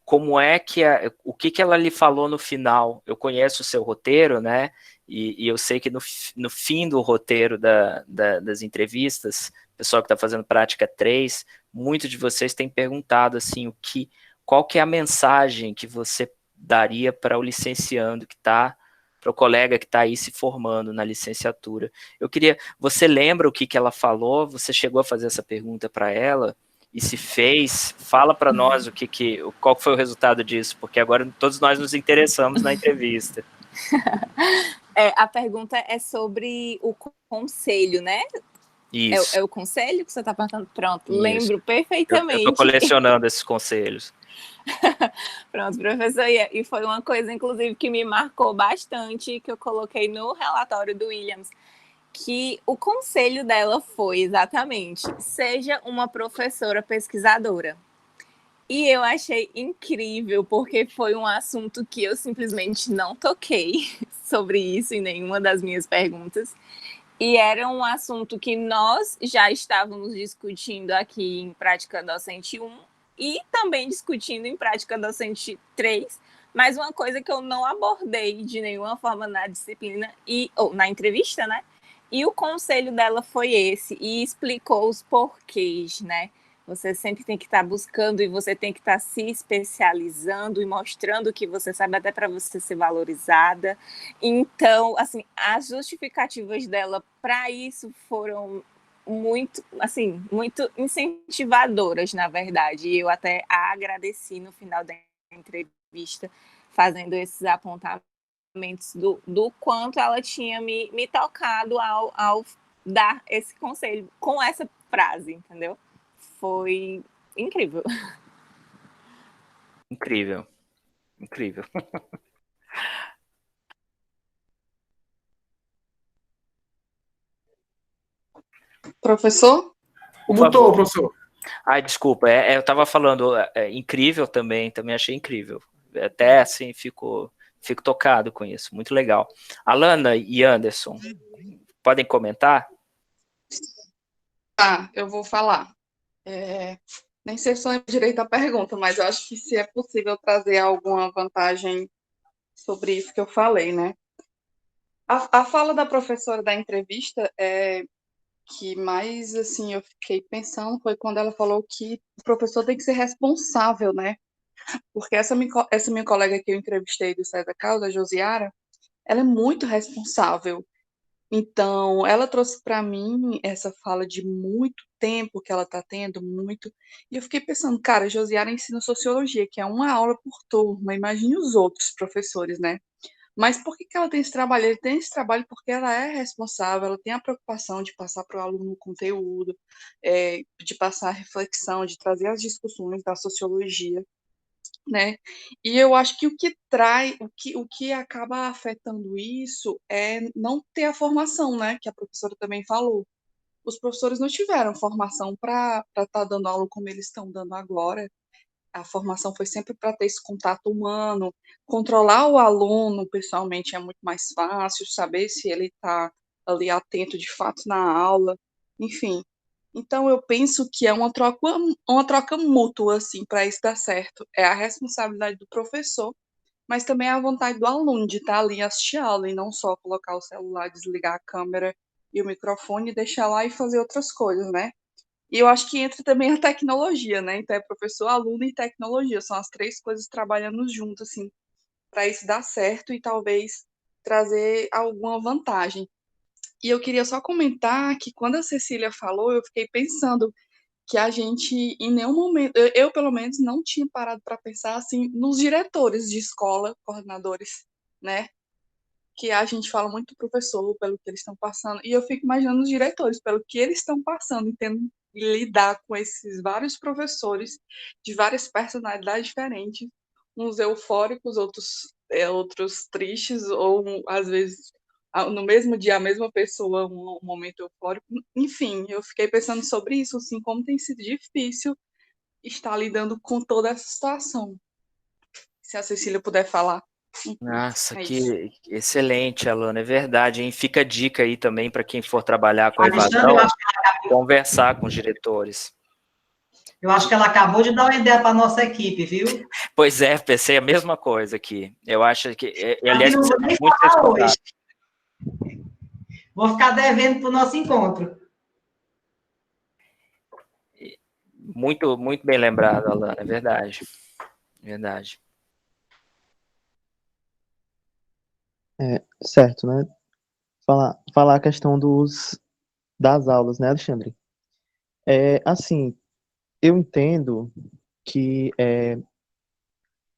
Como é que o que ela lhe falou no final? Eu conheço o seu roteiro, né? E eu sei que no fim do roteiro das entrevistas, o pessoal que está fazendo prática 3, muitos de vocês têm perguntado assim, qual que é a mensagem que você daria para o licenciando que está, para o colega que está aí se formando na licenciatura. Você lembra o que ela falou? Você chegou a fazer essa pergunta para ela? E se fez, fala para nós qual foi o resultado disso, porque agora todos nós nos interessamos na entrevista. A pergunta é sobre o conselho, né? Isso. É o conselho que você está perguntando? Pronto, isso. Lembro perfeitamente. Eu estou colecionando esses conselhos. Pronto, professor, e foi uma coisa, inclusive, que me marcou bastante, que eu coloquei no relatório do Williams, que o conselho dela foi exatamente, seja uma professora pesquisadora. E eu achei incrível, porque foi um assunto que eu simplesmente não toquei sobre isso em nenhuma das minhas perguntas. E era um assunto que nós já estávamos discutindo aqui em Prática Docente 1 e também discutindo em Prática Docente 3, mas uma coisa que eu não abordei de nenhuma forma na disciplina, ou na entrevista, né? E o conselho dela foi esse, e explicou os porquês, né? Você sempre tem que estar buscando e você tem que estar se especializando e mostrando o que você sabe até para você ser valorizada. Então, assim, as justificativas dela para isso foram muito incentivadoras, na verdade. E eu até a agradeci no final da entrevista, fazendo esses apontamentos do quanto ela tinha me tocado ao dar esse conselho com essa frase, entendeu? Foi incrível. Incrível. Professor? Mutou, professor. Desculpa, eu estava falando incrível também achei incrível. Até assim, fico tocado com isso, muito legal. Alana e Anderson, podem comentar? Eu vou falar. Nem sei se eu lembro direito a pergunta, mas eu acho que se é possível trazer alguma vantagem sobre isso que eu falei, né? A fala da professora da entrevista que mais, assim, eu fiquei pensando foi quando ela falou que o professor tem que ser responsável, né? Porque essa minha colega que eu entrevistei do Sai da Causa, a Josiara, ela é muito responsável. Então, ela trouxe para mim essa fala de muito tempo que ela está tendo, muito. E eu fiquei pensando, cara, a Josiara ensina sociologia, que é uma aula por turma. Imagine os outros professores, né? Mas por que que ela tem esse trabalho? Ele tem esse trabalho porque ela é responsável, ela tem a preocupação de passar para o aluno o conteúdo, de passar a reflexão, de trazer as discussões da sociologia, né? E eu acho que o que acaba afetando isso é não ter a formação, né? Que a professora também falou. Os professores não tiveram formação para estar dando aula como eles estão dando agora. A formação foi sempre para ter esse contato humano, controlar o aluno pessoalmente é muito mais fácil, saber se ele está ali atento de fato na aula, enfim. Então eu penso que é uma troca mútua assim para isso dar certo. É a responsabilidade do professor, mas também é a vontade do aluno de estar ali e assistir a aula e não só colocar o celular, desligar a câmera e o microfone e deixar lá e fazer outras coisas, né? E eu acho que entra também a tecnologia, né? Então é professor, aluno e tecnologia, são as três coisas trabalhando juntas, assim, para isso dar certo e talvez trazer alguma vantagem. E eu queria só comentar que quando a Cecília falou, eu fiquei pensando que a gente, em nenhum momento, eu pelo menos não tinha parado para pensar assim nos diretores de escola, coordenadores, né? Que a gente fala muito do professor pelo que eles estão passando, e eu fico imaginando os diretores pelo que eles estão passando, tendo que lidar com esses vários professores de várias personalidades diferentes, uns eufóricos, outros tristes, ou às vezes no mesmo dia a mesma pessoa, um momento eufórico. Enfim, eu fiquei pensando sobre isso, assim, como tem sido difícil estar lidando com toda essa situação. Se a Cecília puder falar. Nossa, É isso. que excelente, Alana, é verdade, hein? Fica a dica aí também para quem for trabalhar com Alexandre, evasão, conversar com os diretores. eu acho que ela acabou de dar uma ideia para a nossa equipe, viu? Pois é, pensei a mesma coisa aqui. Eu acho que, aliás, Eu não você vou é nem muito falar responsável. hoje. Vou ficar devendo para o nosso encontro. Muito, muito bem lembrado, Alana, é verdade. Verdade. Certo, né? Falar a questão das aulas, né, Alexandre? Assim, eu entendo que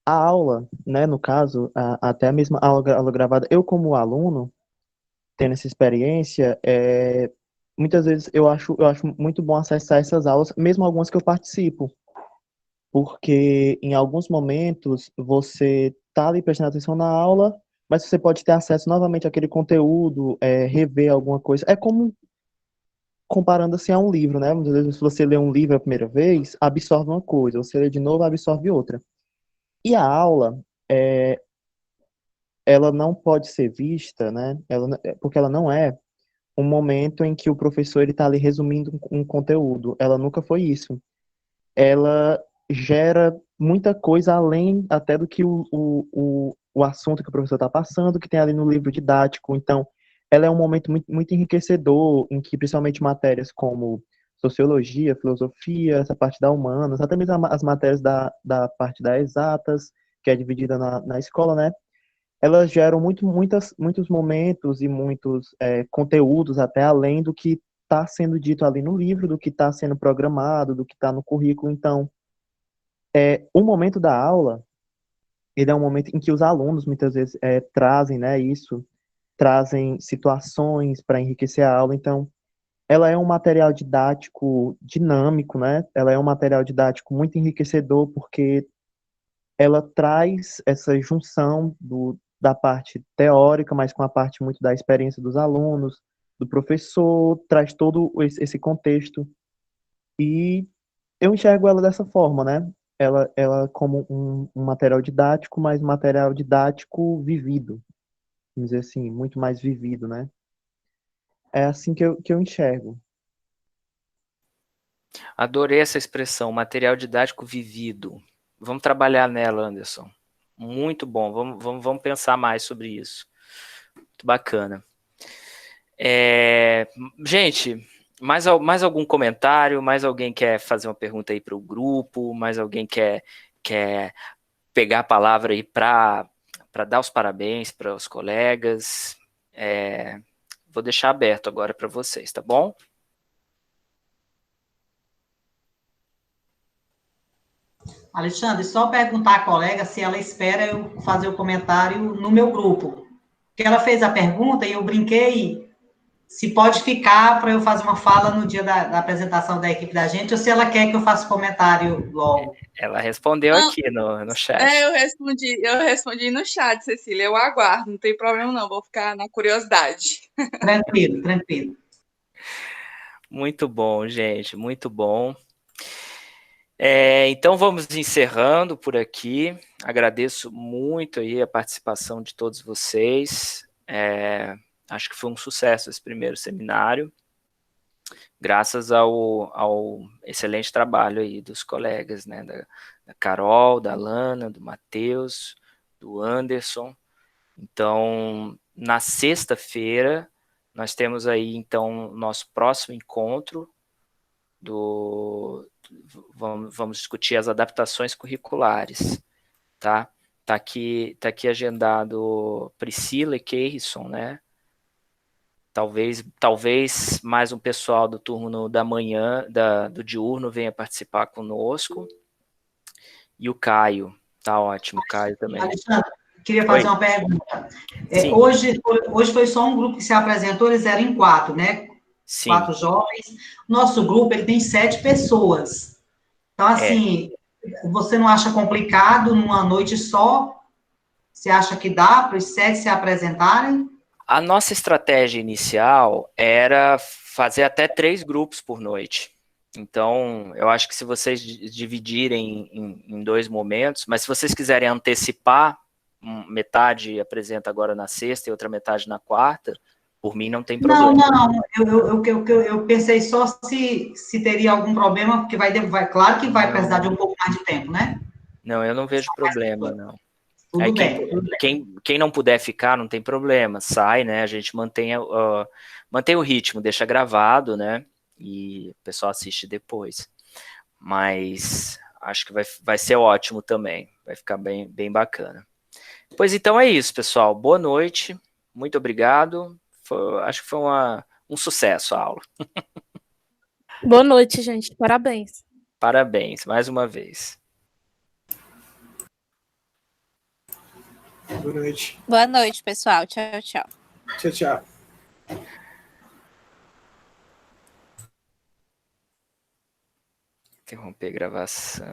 a aula, né, no caso, até a mesma aula gravada, eu como aluno, tendo essa experiência, muitas vezes eu acho muito bom acessar essas aulas, mesmo algumas que eu participo, porque em alguns momentos você está ali prestando atenção na aula, mas você pode ter acesso novamente àquele conteúdo, rever alguma coisa. É como comparando assim a um livro, né? Muitas vezes, se você lê um livro a primeira vez, absorve uma coisa, você lê de novo, absorve outra. E a aula, é, ela não pode ser vista, né? Porque ela não é um momento em que o professor ele está ali resumindo um conteúdo. Ela nunca foi isso. Ela gera muita coisa além até do que o assunto que o professor está passando, que tem ali no livro didático. Então, ela é um momento muito, muito enriquecedor, em que principalmente matérias como sociologia, filosofia, essa parte da humanas, até mesmo as matérias da parte das exatas, que é dividida na escola, né? Elas geram muitos momentos e muitos conteúdos, até além do que está sendo dito ali no livro, do que está sendo programado, do que está no currículo. Então, o momento da aula, ele é um momento em que os alunos muitas vezes trazem, né, isso, trazem situações para enriquecer a aula. Então, ela é um material didático dinâmico, né? Ela é um material didático muito enriquecedor porque ela traz essa junção da parte teórica, mas com a parte muito da experiência dos alunos, do professor, traz todo esse contexto. E eu enxergo ela dessa forma, né? Ela como um material didático, mas um material didático vivido, vamos dizer assim, muito mais vivido, né? É assim que eu enxergo. Adorei essa expressão, material didático vivido. Vamos trabalhar nela, Anderson. Muito bom, vamos pensar mais sobre isso. Muito bacana. Gente, mais algum comentário? Mais alguém quer fazer uma pergunta aí para o grupo? Mais alguém quer pegar a palavra aí para dar os parabéns para os colegas? Vou deixar aberto agora para vocês, tá bom? Alexandre, só perguntar à colega se ela espera eu fazer o comentário no meu grupo. Porque ela fez a pergunta e eu brinquei se pode ficar para eu fazer uma fala no dia da apresentação da equipe da gente, ou se ela quer que eu faça o comentário logo. Ela respondeu aqui no chat. Eu respondi no chat, Cecília. Eu aguardo, não tem problema não, vou ficar na curiosidade. Tranquilo, tranquilo. Muito bom, gente, muito bom. Então vamos encerrando por aqui. Agradeço muito aí a participação de todos vocês. Acho que foi um sucesso esse primeiro seminário, graças ao excelente trabalho aí dos colegas, né, da Carol, da Lana, do Matheus, do Anderson. Então, na sexta-feira, nós temos aí, então, nosso próximo encontro vamos discutir as adaptações curriculares, tá? Tá aqui agendado Priscila e Keirson, né? Talvez mais um pessoal do turno da manhã, do diurno, venha participar conosco. E o Caio, tá ótimo, o Caio também. Alexandre, queria fazer uma pergunta. Hoje foi só um grupo que se apresentou, eles eram em 4, né? Sim. 4 jovens. Nosso grupo, ele tem 7 pessoas. Então, assim, você não acha complicado numa noite só? Você acha que dá para os 7 se apresentarem? A nossa estratégia inicial era fazer até 3 grupos por noite. Então, eu acho que se vocês dividirem em 2 momentos, mas se vocês quiserem antecipar, metade apresenta agora na sexta e outra metade na quarta, por mim não tem problema. Não, eu pensei só se teria algum problema, porque claro que vai precisar de um pouco mais de tempo, né? Não, eu não vejo problema, não. Tudo bem. Quem não puder ficar, não tem problema, sai, né? A gente mantém o ritmo, deixa gravado, né? E o pessoal assiste depois. Mas acho que vai ser ótimo também, vai ficar bem bacana. Pois então é isso, pessoal. Boa noite, muito obrigado. Acho que foi um sucesso a aula. Boa noite, gente. Parabéns. Parabéns, mais uma vez. Boa noite. Boa noite, pessoal. Tchau, tchau. Tchau, tchau. Interromper a gravação.